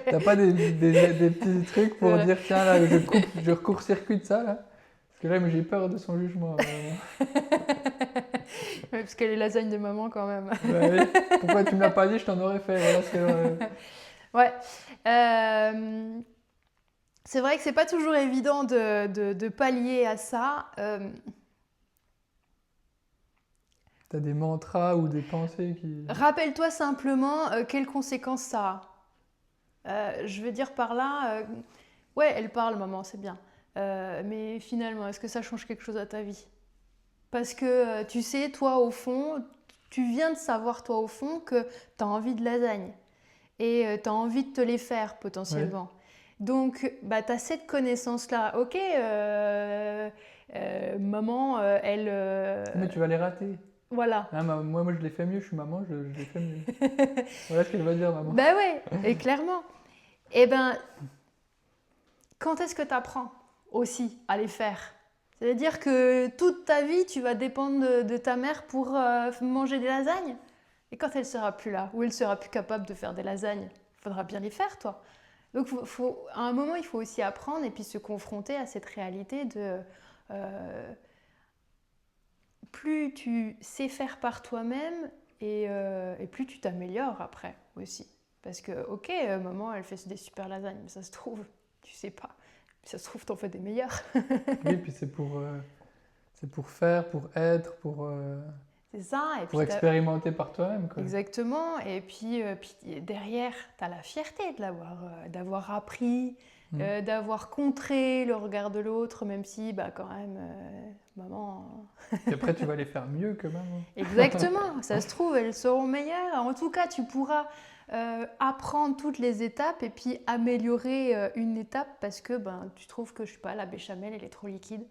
B: T'as pas des petits trucs pour dire, tiens, là, je court-circuite ça, là? Parce que là, j'ai peur de son jugement.
A: Oui, parce que les lasagnes de maman, quand même.
B: Oui. Pourquoi tu me l'as pas dit, je t'en aurais fait. Voilà ce que...
A: Ouais. C'est vrai que c'est pas toujours évident de pallier à ça.
B: T'as des mantras ou des pensées qui...
A: Rappelle-toi simplement quelles conséquences ça a. Je veux dire par là, ouais, elle parle, maman, c'est bien. Mais finalement, est-ce que ça change quelque chose à ta vie? Parce que tu sais, toi au fond, tu viens de savoir toi au fond que tu as envie de lasagne. Et tu as envie de te les faire potentiellement. Ouais. Donc, tu as cette connaissance-là. Ok, maman, elle...
B: Mais tu vas les rater.
A: Voilà.
B: Ah, moi, je l'ai fait mieux, je suis maman, je l'ai fait mieux. Voilà ce qu'elle va dire, maman.
A: Ben ouais, et clairement. Et ben, quand est-ce que tu apprends aussi à les faire? C'est-à-dire que toute ta vie, tu vas dépendre de ta mère pour manger des lasagnes. Et quand elle sera plus là, ou elle sera plus capable de faire des lasagnes, il faudra bien les faire, toi. Donc, à un moment, il faut aussi apprendre et puis se confronter à cette réalité de euh, plus tu sais faire par toi-même et plus tu t'améliores après aussi. Parce que, ok, maman, elle fait des super lasagnes, mais ça se trouve, tu sais pas. Ça se trouve, t'en fais des meilleures.
B: Oui, puis c'est pour faire, pour être,
A: C'est ça. Et
B: pour
A: puis,
B: expérimenter par toi-même, quoi.
A: exactement. Et puis derrière, tu as la fierté d'avoir appris,
B: Mm.
A: d'avoir contré le regard de l'autre, même si, bah, quand même, maman.
B: Et après, tu vas les faire mieux que maman.
A: Exactement, ça se trouve, elles seront meilleures. En tout cas, tu pourras apprendre toutes les étapes et puis améliorer une étape parce que ben, tu trouves que, je sais pas, la béchamel, elle est trop liquide.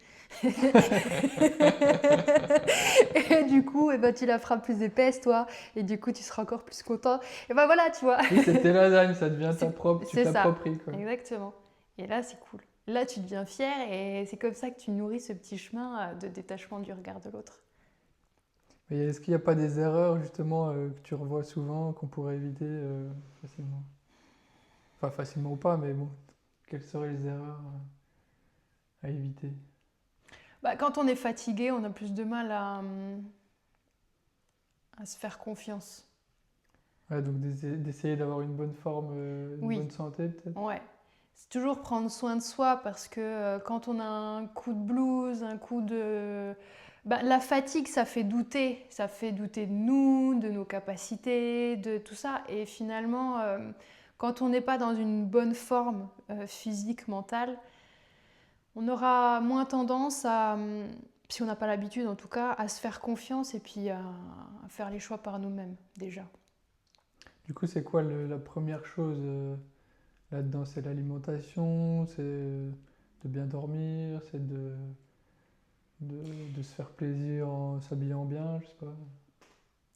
A: Et du coup, ben, tu la feras plus épaisse, toi. Et du coup, tu seras encore plus content. Et ben voilà, tu vois.
B: Oui, c'est tes lasagnes, ça devient tu
A: C'est ça,
B: t'appropries, quoi.
A: exactement. Et là, c'est cool. Là, tu deviens fier et c'est comme ça que tu nourris ce petit chemin de détachement du regard de l'autre.
B: Mais est-ce qu'il n'y a pas des erreurs, justement, que tu revois souvent, qu'on pourrait éviter facilement? Enfin, facilement ou pas, mais bon, quelles seraient les erreurs à éviter?
A: Bah, quand on est fatigué, on a plus de mal à se faire confiance.
B: Ouais, donc d'essayer d'avoir une bonne forme, une
A: Oui,
B: bonne santé, peut-être?
A: ouais. C'est toujours prendre soin de soi parce que quand on a un coup de blues, un coup de... Bah, la fatigue, ça fait douter. Ça fait douter de nous, de nos capacités, de tout ça. Et finalement, quand on n'est pas dans une bonne forme physique, mentale, on aura moins tendance à, si on n'a pas l'habitude en tout cas, à se faire confiance et puis à faire les choix par nous-mêmes déjà.
B: Du coup, c'est quoi la première chose là-dedans? C'est l'alimentation, c'est de bien dormir, c'est de se faire plaisir en s'habillant bien, je sais pas.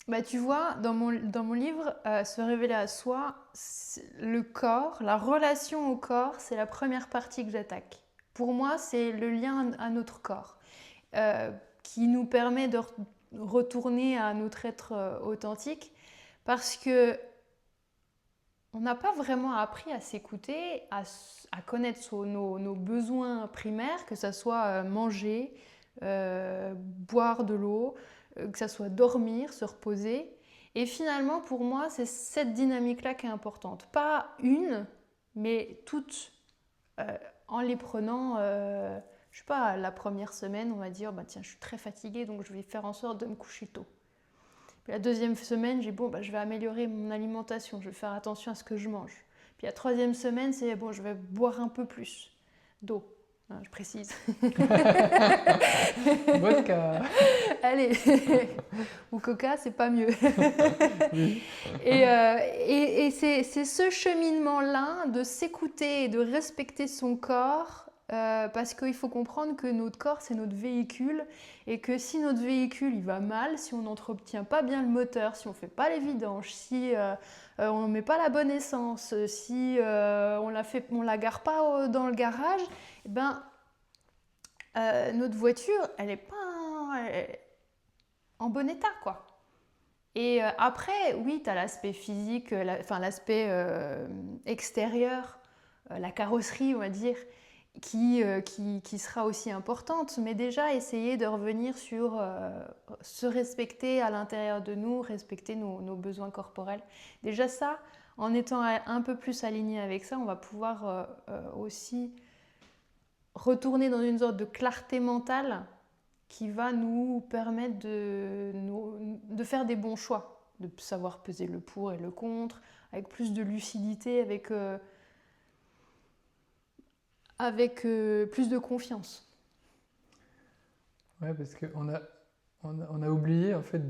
A: Bah, tu vois, dans mon livre, Se révéler à soi, le corps, la relation au corps, c'est la première partie que j'attaque. Pour moi, c'est le lien à notre corps euh, qui nous permet de retourner à notre être authentique parce que on n'a pas vraiment appris à s'écouter, à connaître nos besoins primaires, que ce soit manger, boire de l'eau, que ce soit dormir, se reposer. Et finalement, pour moi, c'est cette dynamique-là qui est importante. Pas une, mais toutes, euh, en les prenant, je sais pas, la première semaine, on va dire, bah, tiens, je suis très fatiguée, donc je vais faire en sorte de me coucher tôt. Puis la deuxième semaine, j'ai dit, bon, bah, je vais améliorer mon alimentation, je vais faire attention à ce que je mange. Puis la troisième semaine, c'est bon, je vais boire un peu plus d'eau. Hein, je précise.
B: Vodka!
A: Allez, ou coca, c'est pas mieux.
B: Oui.
A: Et c'est ce cheminement-là de s'écouter et de respecter son corps, parce qu'il faut comprendre que notre corps, c'est notre véhicule, et que si notre véhicule il va mal, si on n'entretient pas bien le moteur, si on ne fait pas les vidanges, si on ne met pas la bonne essence, si on la gare pas dans le garage, eh ben, notre voiture, elle n'est pas en bon état, quoi. Et après, oui, tu as l'aspect physique, enfin l'aspect extérieur, la carrosserie, on va dire, qui sera aussi importante. Mais déjà, essayer de revenir sur se respecter à l'intérieur de nous, respecter nos besoins corporels. Déjà ça, en étant un peu plus aligné avec ça, on va pouvoir aussi retourner dans une sorte de clarté mentale qui va nous permettre de faire des bons choix, de savoir peser le pour et le contre, avec plus de lucidité, avec plus de confiance.
B: Ouais, parce on a oublié, en fait,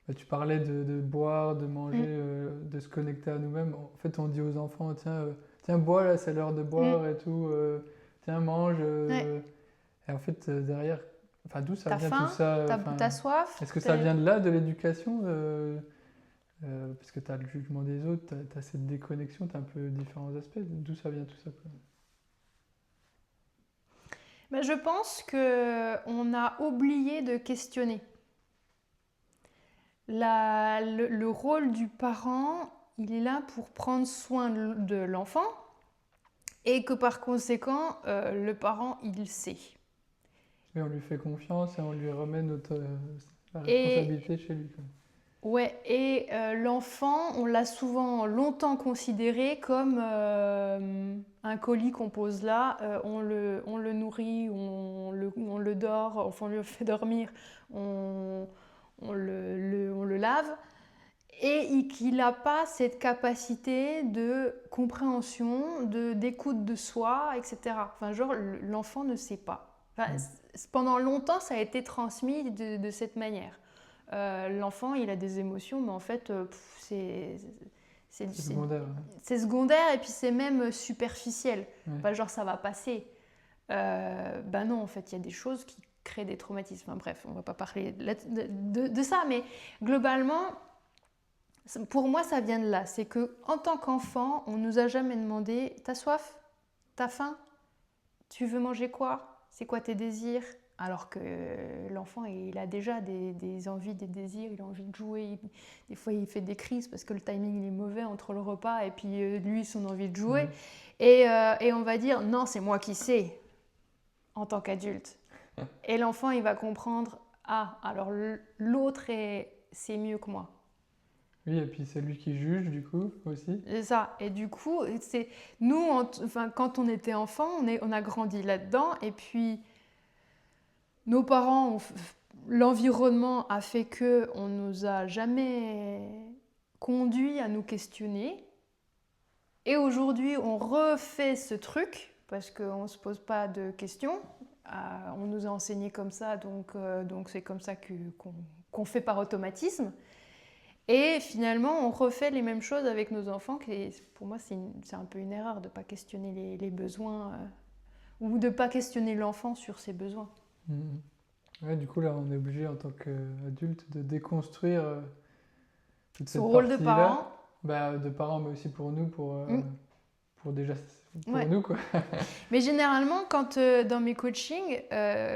B: bah, tu parlais de boire, de manger,
A: Mm.
B: de se connecter à nous-mêmes. En fait, on dit aux enfants, tiens, tiens, bois, là, c'est l'heure de
A: Mm.
B: boire et tout. Tiens, mange.
A: Ouais.
B: Et en fait, derrière, Enfin, d'où ça
A: T'as
B: vient
A: faim,
B: tout ça?
A: t'as soif,
B: Est-ce que ça vient de là, de l'éducation? Parce que tu as le jugement des autres, tu as cette déconnexion, tu as un peu différents aspects. D'où ça vient tout ça, quoi?
A: Mais je pense qu'on a oublié de questionner. Le rôle du parent, il est là pour prendre soin de l'enfant et que par conséquent, le parent, il sait.
B: Et on lui fait confiance et on lui remet la
A: Et,
B: responsabilité chez lui, quoi.
A: ouais, et l'enfant, on l'a souvent longtemps considéré comme un colis qu'on pose là, on le nourrit, on le dort, enfin on le fait dormir, on, on le lave, et qu'il n'a pas cette capacité de compréhension, d'écoute de soi, etc. Enfin, genre, l'enfant ne sait pas. Enfin,
B: Mm.
A: pendant longtemps, ça a été transmis de cette manière. L'enfant, il a des émotions, mais en fait,
B: C'est secondaire.
A: c'est secondaire et puis c'est même superficiel.
B: Ouais.
A: Pas genre ça va passer. Ben non, en fait, il y a des choses qui créent des traumatismes. Enfin, bref, on va pas parler de ça, mais globalement, pour moi, ça vient de là. C'est que en tant qu'enfant, on nous a jamais demandé t'as soif, t'as faim, tu veux manger quoi, c'est quoi tes désirs. Alors que l'enfant, il a déjà des envies, des désirs, il a envie de jouer. Des fois, il fait des crises parce que le timing il est mauvais entre le repas et puis lui, son envie de jouer.
B: Mm.
A: Et on va dire non, c'est moi qui sais en tant qu'adulte. Et l'enfant, il va comprendre ah, alors l'autre, c'est mieux que moi.
B: Oui, et puis c'est lui qui juge, du coup, aussi.
A: C'est ça. Et du coup, c'est nous, enfin, quand on était enfant, on a grandi là-dedans. Et puis, nos parents, l'environnement a fait que on nous a jamais conduit à nous questionner. Et aujourd'hui, on refait ce truc parce qu'on ne se pose pas de questions. On nous a enseigné comme ça, donc c'est comme ça qu'on fait par automatisme. Et finalement, on refait les mêmes choses avec nos enfants. Pour moi, c'est un peu une erreur de ne pas questionner les besoins ou de ne pas questionner l'enfant sur ses besoins.
B: Mm. Ouais, du coup, là, on est obligé, en tant qu'adulte, de déconstruire toute
A: Ce
B: cette
A: rôle de
B: partie-là.
A: parent.
B: Bah, de parents, mais aussi pour nous,
A: Mm.
B: pour déjà, pour
A: Ouais.
B: nous, quoi.
A: Mais généralement, quand dans mes coachings,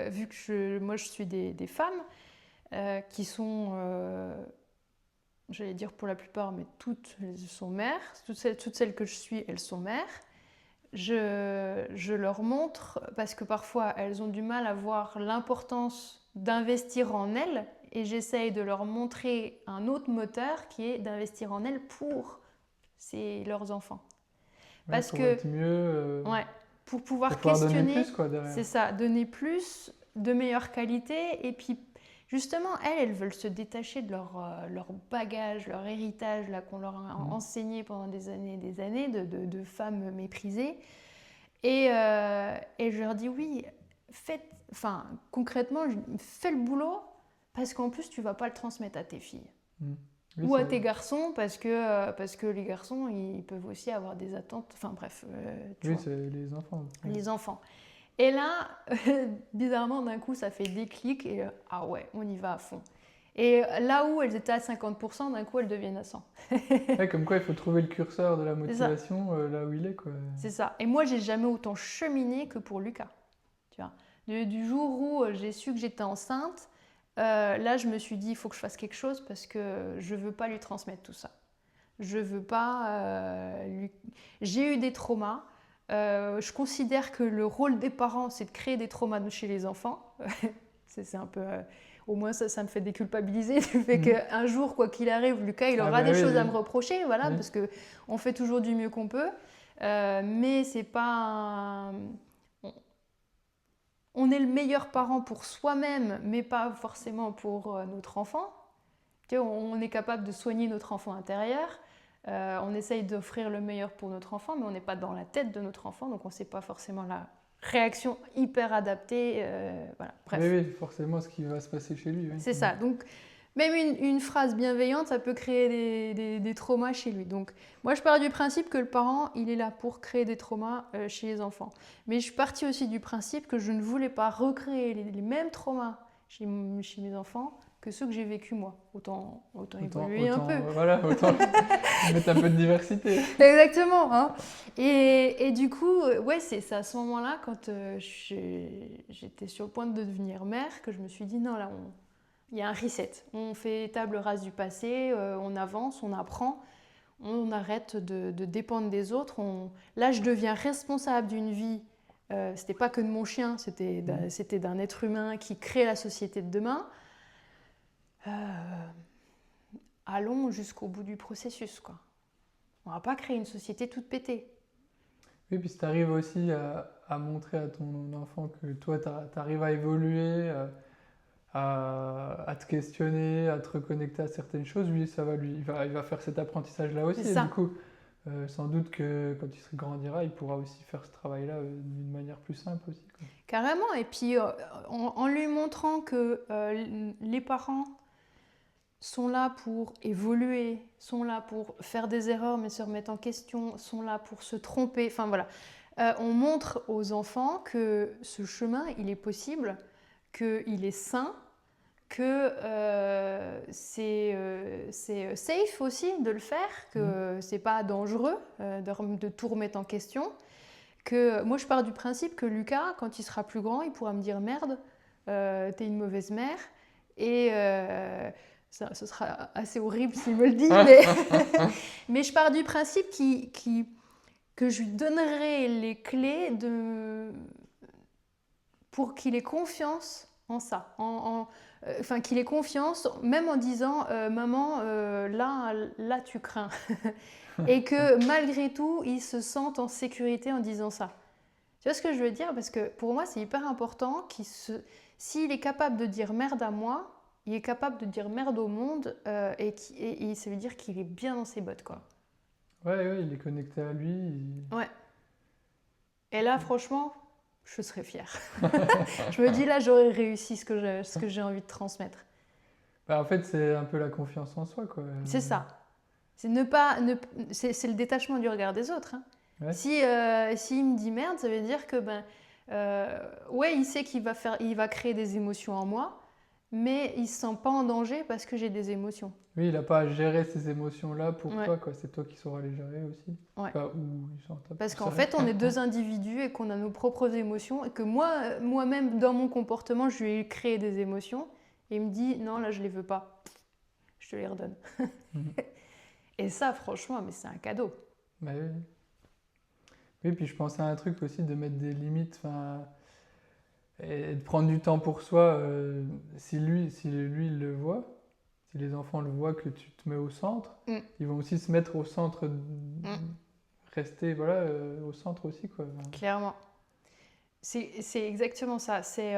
A: vu que moi je suis des femmes qui sont, j'allais dire pour la plupart, mais toutes elles sont mères, toutes celles que je suis, elles sont mères. Je leur montre, parce que parfois elles ont du mal à voir l'importance d'investir en elles, et j'essaye de leur montrer un autre moteur qui est d'investir en elles pour leurs enfants.
B: Ouais,
A: Parce
B: pour
A: que,
B: être mieux,
A: ouais, pour pouvoir
B: pour pouvoir donner
A: questionner,
B: plus, quoi, derrière.
A: c'est ça, donner plus, de meilleure qualité, et puis justement, elles veulent se détacher de leur bagage, leur héritage là, qu'on leur a enseigné pendant des années de femmes méprisées. Et je leur dis oui, concrètement, fais le boulot parce qu'en plus, tu ne vas pas le transmettre à tes filles.
B: Oui,
A: Ou à tes garçons parce que les garçons, ils peuvent aussi avoir des attentes. Enfin bref, tu
B: oui,
A: vois,
B: c'est les enfants. Ouais.
A: les enfants. Et là, bizarrement, d'un coup, ça fait déclic et ah ouais, on y va à fond. Et là où elles étaient à 50%, d'un coup, elles deviennent à 100%.
B: Ouais, comme quoi, il faut trouver le curseur de la
A: C'est ça.
B: motivation là où il est, quoi.
A: C'est ça. Et moi, j'ai jamais autant cheminé que pour Lucas. Tu vois. Du jour où j'ai su que j'étais enceinte, là, je me suis dit, il faut que je fasse quelque chose parce que je veux pas lui transmettre tout ça. Je veux pas lui... J'ai eu des traumas. Je considère que le rôle des parents, c'est de créer des traumas chez les enfants. C'est un peu... au moins, ça me fait déculpabiliser du fait qu'un jour, quoi qu'il arrive, Lucas, il aura des choses à me reprocher, voilà, parce qu'on fait toujours du mieux qu'on peut. Mais c'est pas... On est le meilleur parent pour soi-même, mais pas forcément pour notre enfant. Tu sais, on est capable de soigner notre enfant intérieur. On essaye d'offrir le meilleur pour notre enfant, mais on n'est pas dans la tête de notre enfant, donc on ne sait pas forcément la réaction hyper adaptée. Voilà. Bref.
B: Oui, forcément, ce qui va se passer chez lui. Oui.
A: C'est ça. Donc, Même une phrase bienveillante, ça peut créer des traumas chez lui. Donc, moi, je pars du principe que le parent, il est là pour créer des traumas chez les enfants. Mais je suis partie aussi du principe que je ne voulais pas recréer les mêmes traumas chez mes enfants que ceux que j'ai vécus moi. Autant évoluer un peu.
B: Voilà, autant mettre un peu de diversité.
A: Exactement. Hein. Et du coup, ouais, c'est à ce moment-là, quand j'étais sur le point de devenir mère, que je me suis dit, non, là, il y a un reset. On fait table rase du passé, on avance, on apprend, on arrête de dépendre des autres. Là, je deviens responsable d'une vie. C'était pas que de mon chien, c'était d'un être humain qui crée la société de demain. Allons jusqu'au bout du processus, quoi. On va pas créer une société toute pétée.
B: Oui, puis si tu arrives aussi à montrer à ton enfant que toi, tu arrives à évoluer, à te questionner, à te reconnecter à certaines choses, lui, il va faire cet apprentissage-là aussi. Et du coup, sans doute que quand il grandira, il pourra aussi faire ce travail-là d'une manière plus simple aussi, quoi.
A: Carrément. Et puis, en lui montrant que les parents sont là pour évoluer, sont là pour faire des erreurs mais se remettre en question, sont là pour se tromper. Enfin voilà, on montre aux enfants que ce chemin, il est possible, qu'il est sain, que c'est safe aussi de le faire, que c'est pas dangereux de tout remettre en question. Que moi, je pars du principe que Lucas, quand il sera plus grand, il pourra me dire merde, t'es une mauvaise mère et ce sera assez horrible s'il me le dit, mais je pars du principe que je lui donnerai les clés pour qu'il ait confiance en ça. Enfin, qu'il ait confiance, même en disant maman, là tu crains. Et que malgré tout, il se sente en sécurité en disant ça. Tu vois ce que je veux dire? Parce que pour moi, c'est hyper important s'il est capable de dire merde à moi, il est capable de dire merde au monde et ça veut dire qu'il est bien dans ses bottes, quoi.
B: Ouais, il est connecté à lui.
A: Ouais. Et là, franchement, je serais fière. Je me dis, là, j'aurais réussi ce que j'ai envie de transmettre.
B: Bah, en fait, c'est un peu la confiance en soi, quoi.
A: C'est ça. C'est c'est le détachement du regard des autres. Hein.
B: Ouais.
A: S'il me dit merde, ça veut dire que ouais, il sait qu'il va créer des émotions en moi, mais il se sent pas en danger parce que j'ai des émotions.
B: Oui, il n'a pas à gérer ces émotions-là pour
A: Ouais.
B: toi, quoi. C'est toi qui sauras les gérer aussi.
A: Ouais.
B: Enfin,
A: parce qu'en fait, on est deux individus et qu'on a nos propres émotions et que moi-même, dans mon comportement, je lui ai créé des émotions et il me dit non, là, je les veux pas. Je te les redonne. Et ça, franchement, mais c'est un cadeau.
B: Bah oui. Oui, puis je pensais à un truc aussi, de mettre des limites, et de prendre du temps pour soi. Si lui, il le voit, si les enfants le voient que tu te mets au centre, ils vont aussi se mettre au centre, rester voilà, au centre aussi, quoi.
A: Clairement. C'est exactement ça. C'est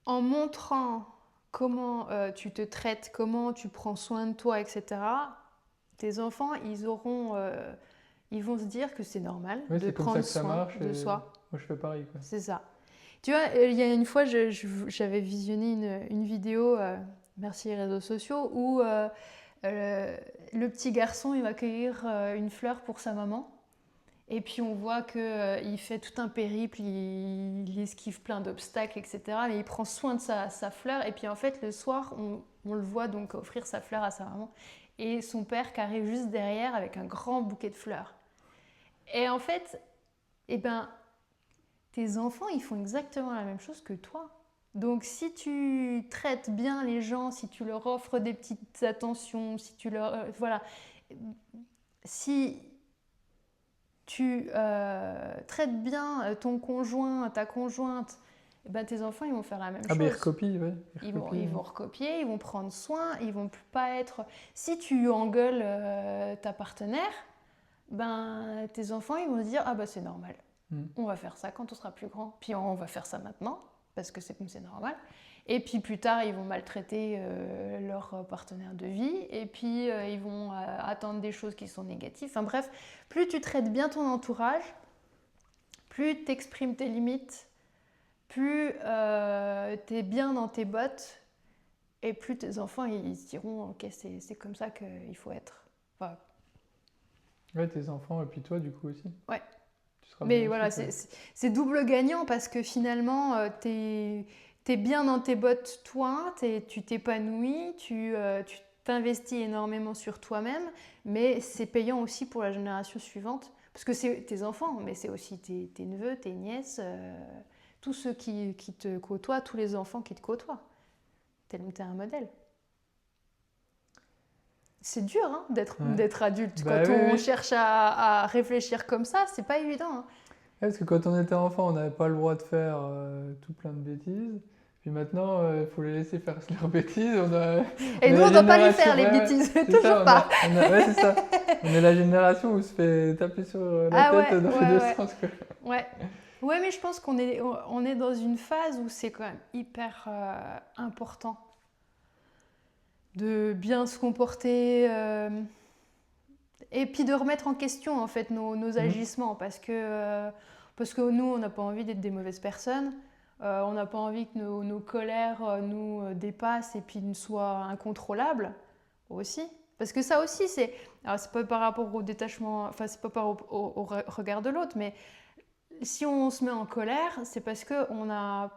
A: en montrant comment tu te traites, comment tu prends soin de toi, etc. Tes enfants, ils vont se dire que c'est normal de prendre soin de soi.
B: Moi, je fais pareil, quoi.
A: C'est ça. Tu vois, il y a une fois, j'avais visionné une vidéo, merci les réseaux sociaux, où le petit garçon, il va cueillir une fleur pour sa maman. Et puis on voit qu'il fait tout un périple, il esquive plein d'obstacles, etc. Mais il prend soin de sa fleur. Et puis en fait, le soir, on le voit donc offrir sa fleur à sa maman. Et son père qui arrive juste derrière avec un grand bouquet de fleurs. Et en fait, tes enfants, ils font exactement la même chose que toi. Donc si tu traites bien les gens, si tu leur offres des petites attentions, si tu leur... voilà. Si tu traites bien ton conjoint, ta conjointe, tes enfants, ils vont faire la même chose.
B: Ah, mais ils recopient, oui.
A: Ils vont recopier, ils vont prendre soin, ils vont pas être... Si tu engueules ta partenaire, tes enfants, ils vont se dire « Ah c'est normal, on va faire ça quand on sera plus grand, puis on va faire ça maintenant, parce que c'est normal. » Et puis plus tard, ils vont maltraiter leur partenaire de vie, et puis ils vont attendre des choses qui sont négatives. Enfin bref, plus tu traites bien ton entourage, plus tu exprimes tes limites, plus tu es bien dans tes bottes et plus tes enfants ils se diront ok c'est comme ça qu'il faut être. Enfin,
B: Ouais, tes enfants et puis toi du coup aussi.
A: ouais.
B: Tu seras
A: Mais
B: bien
A: voilà,
B: aussi, quoi.
A: c'est double gagnant parce que finalement, t'es bien dans tes bottes toi, tu t'épanouis, tu t'investis énormément sur toi-même, mais c'est payant aussi pour la génération suivante. Parce que c'est tes enfants, mais c'est aussi tes neveux, tes nièces, tous ceux qui te côtoient, tous les enfants qui te côtoient. T'es un modèle. C'est dur hein,
B: Ouais.
A: d'être adulte.
B: Bah
A: Quand
B: oui,
A: on
B: oui.
A: cherche à réfléchir comme ça, c'est pas évident. Hein.
B: Ouais, parce que quand on était enfant, on n'avait pas le droit de faire tout plein de bêtises. Puis maintenant, il faut les laisser faire leurs bêtises.
A: Et
B: On est
A: nous, on
B: la
A: ne doit pas les
B: génération.
A: faire, les
B: Ouais, ouais,
A: bêtises.
B: c'est ça.
A: Toujours pas.
B: Ouais, c'est ça. On est la génération où se fait taper sur la
A: Ah
B: tête
A: ouais,
B: dans les
A: ouais,
B: deux
A: ouais.
B: sens, quoi.
A: Ouais. Ouais, mais je pense on est dans une phase où c'est quand même hyper important de bien se comporter et puis de remettre en question en fait nos
B: Mhm.
A: agissements parce que nous, on n'a pas envie d'être des mauvaises personnes. On n'a pas envie que nos colères nous dépassent et puis ne soient incontrôlables aussi. Parce que ça aussi, alors c'est pas par rapport au détachement, enfin c'est pas par au regard de l'autre, mais si on se met en colère, c'est parce qu'on a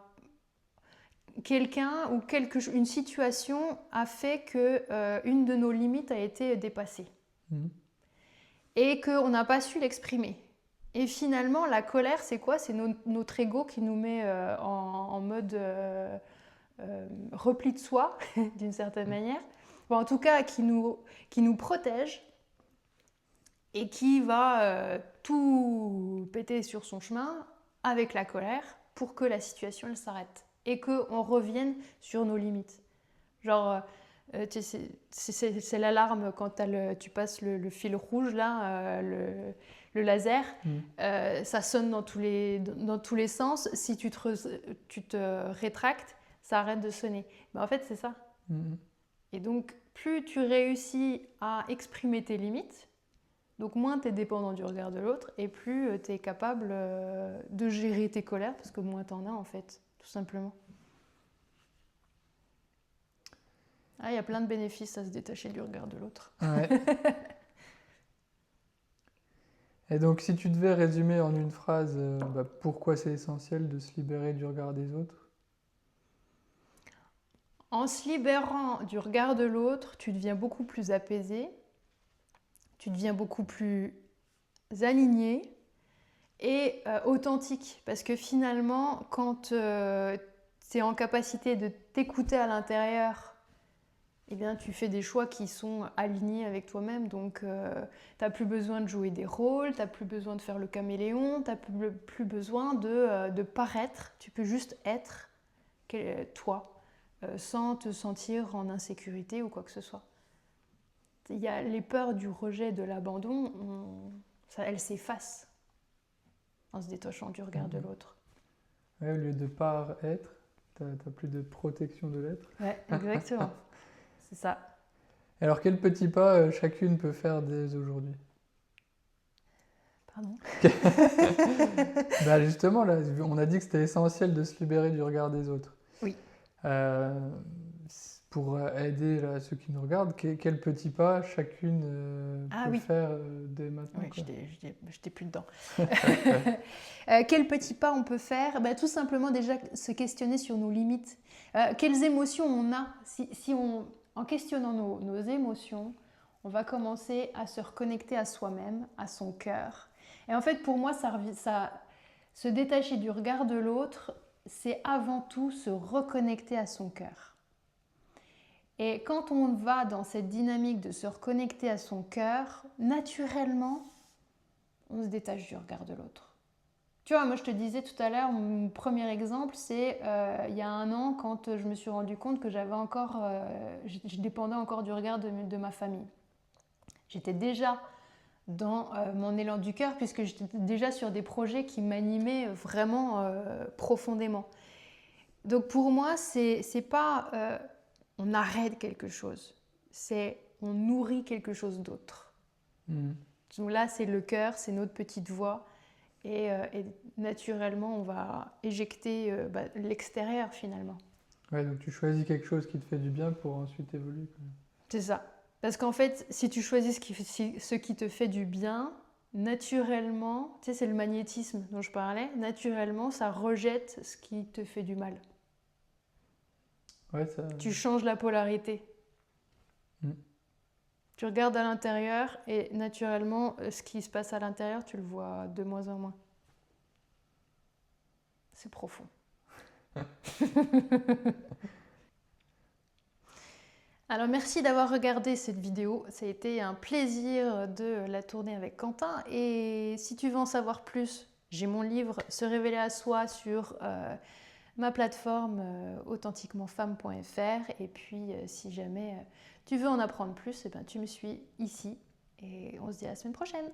A: quelqu'un ou une situation a fait que une de nos limites a été dépassée
B: Mhm.
A: et qu'on n'a pas su l'exprimer. Et finalement, la colère, c'est quoi? C'est notre ego qui nous met en mode repli de soi, d'une certaine manière. Enfin, en tout cas, qui nous protège et qui va tout péter sur son chemin avec la colère pour que la situation elle s'arrête et qu'on revienne sur nos limites. Genre, tu sais, c'est l'alarme quand tu passes le fil rouge, là, le laser,
B: Mhm.
A: ça sonne dans tous les sens. Si tu te rétractes, ça arrête de sonner. Mais en fait, c'est ça.
B: Mhm.
A: Et donc, plus tu réussis à exprimer tes limites, donc moins tu es dépendant du regard de l'autre et plus tu es capable de gérer tes colères parce que moins tu en as en fait, tout simplement. Ah, il y a plein de bénéfices à se détacher du regard de l'autre.
B: Ouais. Et donc, si tu devais résumer en une phrase pourquoi c'est essentiel de se libérer du regard des autres.
A: En se libérant du regard de l'autre, tu deviens beaucoup plus apaisé, tu deviens beaucoup plus aligné et authentique. Parce que finalement, quand tu es en capacité de t'écouter à l'intérieur, eh bien, tu fais des choix qui sont alignés avec toi-même. Donc, tu n'as plus besoin de jouer des rôles, tu n'as plus besoin de faire le caméléon, tu n'as plus besoin de paraître. Tu peux juste être toi, sans te sentir en insécurité ou quoi que ce soit. Il y a les peurs du rejet, de l'abandon, elles s'effacent en se détachant du regard de l'autre.
B: Ouais, au lieu de paraître, t'as plus de protection de l'être.
A: Ouais, exactement. C'est ça.
B: Alors, quel petit pas chacune peut faire dès aujourd'hui?
A: Pardon.
B: Bah justement, là, on a dit que c'était essentiel de se libérer du regard des autres.
A: Oui.
B: Euh, pour aider là, ceux qui nous regardent, quel petit pas chacune
A: Ah
B: peut
A: oui.
B: faire dès maintenant,
A: Oui,
B: quoi.
A: j'étais plus dedans. Quel petit pas on peut faire? Tout simplement déjà se questionner sur nos limites. Quelles émotions on a? En questionnant nos émotions, on va commencer à se reconnecter à soi-même, à son cœur. Et en fait, pour moi, se détacher du regard de l'autre, c'est avant tout se reconnecter à son cœur. Et quand on va dans cette dynamique de se reconnecter à son cœur, naturellement, on se détache du regard de l'autre. Tu vois, moi je te disais tout à l'heure, mon premier exemple, c'est il y a 1 an quand je me suis rendu compte que je dépendais encore du regard de ma famille. J'étais déjà dans mon élan du cœur puisque j'étais déjà sur des projets qui m'animaient vraiment profondément. Donc pour moi, c'est pas on arrête quelque chose, c'est on nourrit quelque chose d'autre.
B: Mm.
A: Donc là, c'est le cœur, c'est notre petite voix. et naturellement, on va éjecter l'extérieur finalement.
B: Ouais, donc tu choisis quelque chose qui te fait du bien pour ensuite évoluer, quoi.
A: C'est ça. Parce qu'en fait, si tu choisis ce qui te fait du bien, naturellement, tu sais, c'est le magnétisme dont je parlais, naturellement, ça rejette ce qui te fait du mal.
B: Ouais, ça...
A: Tu changes la polarité.
B: Mm.
A: Tu regardes à l'intérieur et naturellement, ce qui se passe à l'intérieur, tu le vois de moins en moins. C'est profond. Alors merci d'avoir regardé cette vidéo, ça a été un plaisir de la tourner avec Quentin et si tu veux en savoir plus, j'ai mon livre Se révéler à soi sur ma plateforme authentiquementfemme.fr et puis si jamais tu veux en apprendre plus, eh ben, tu me suis ici et on se dit à la semaine prochaine.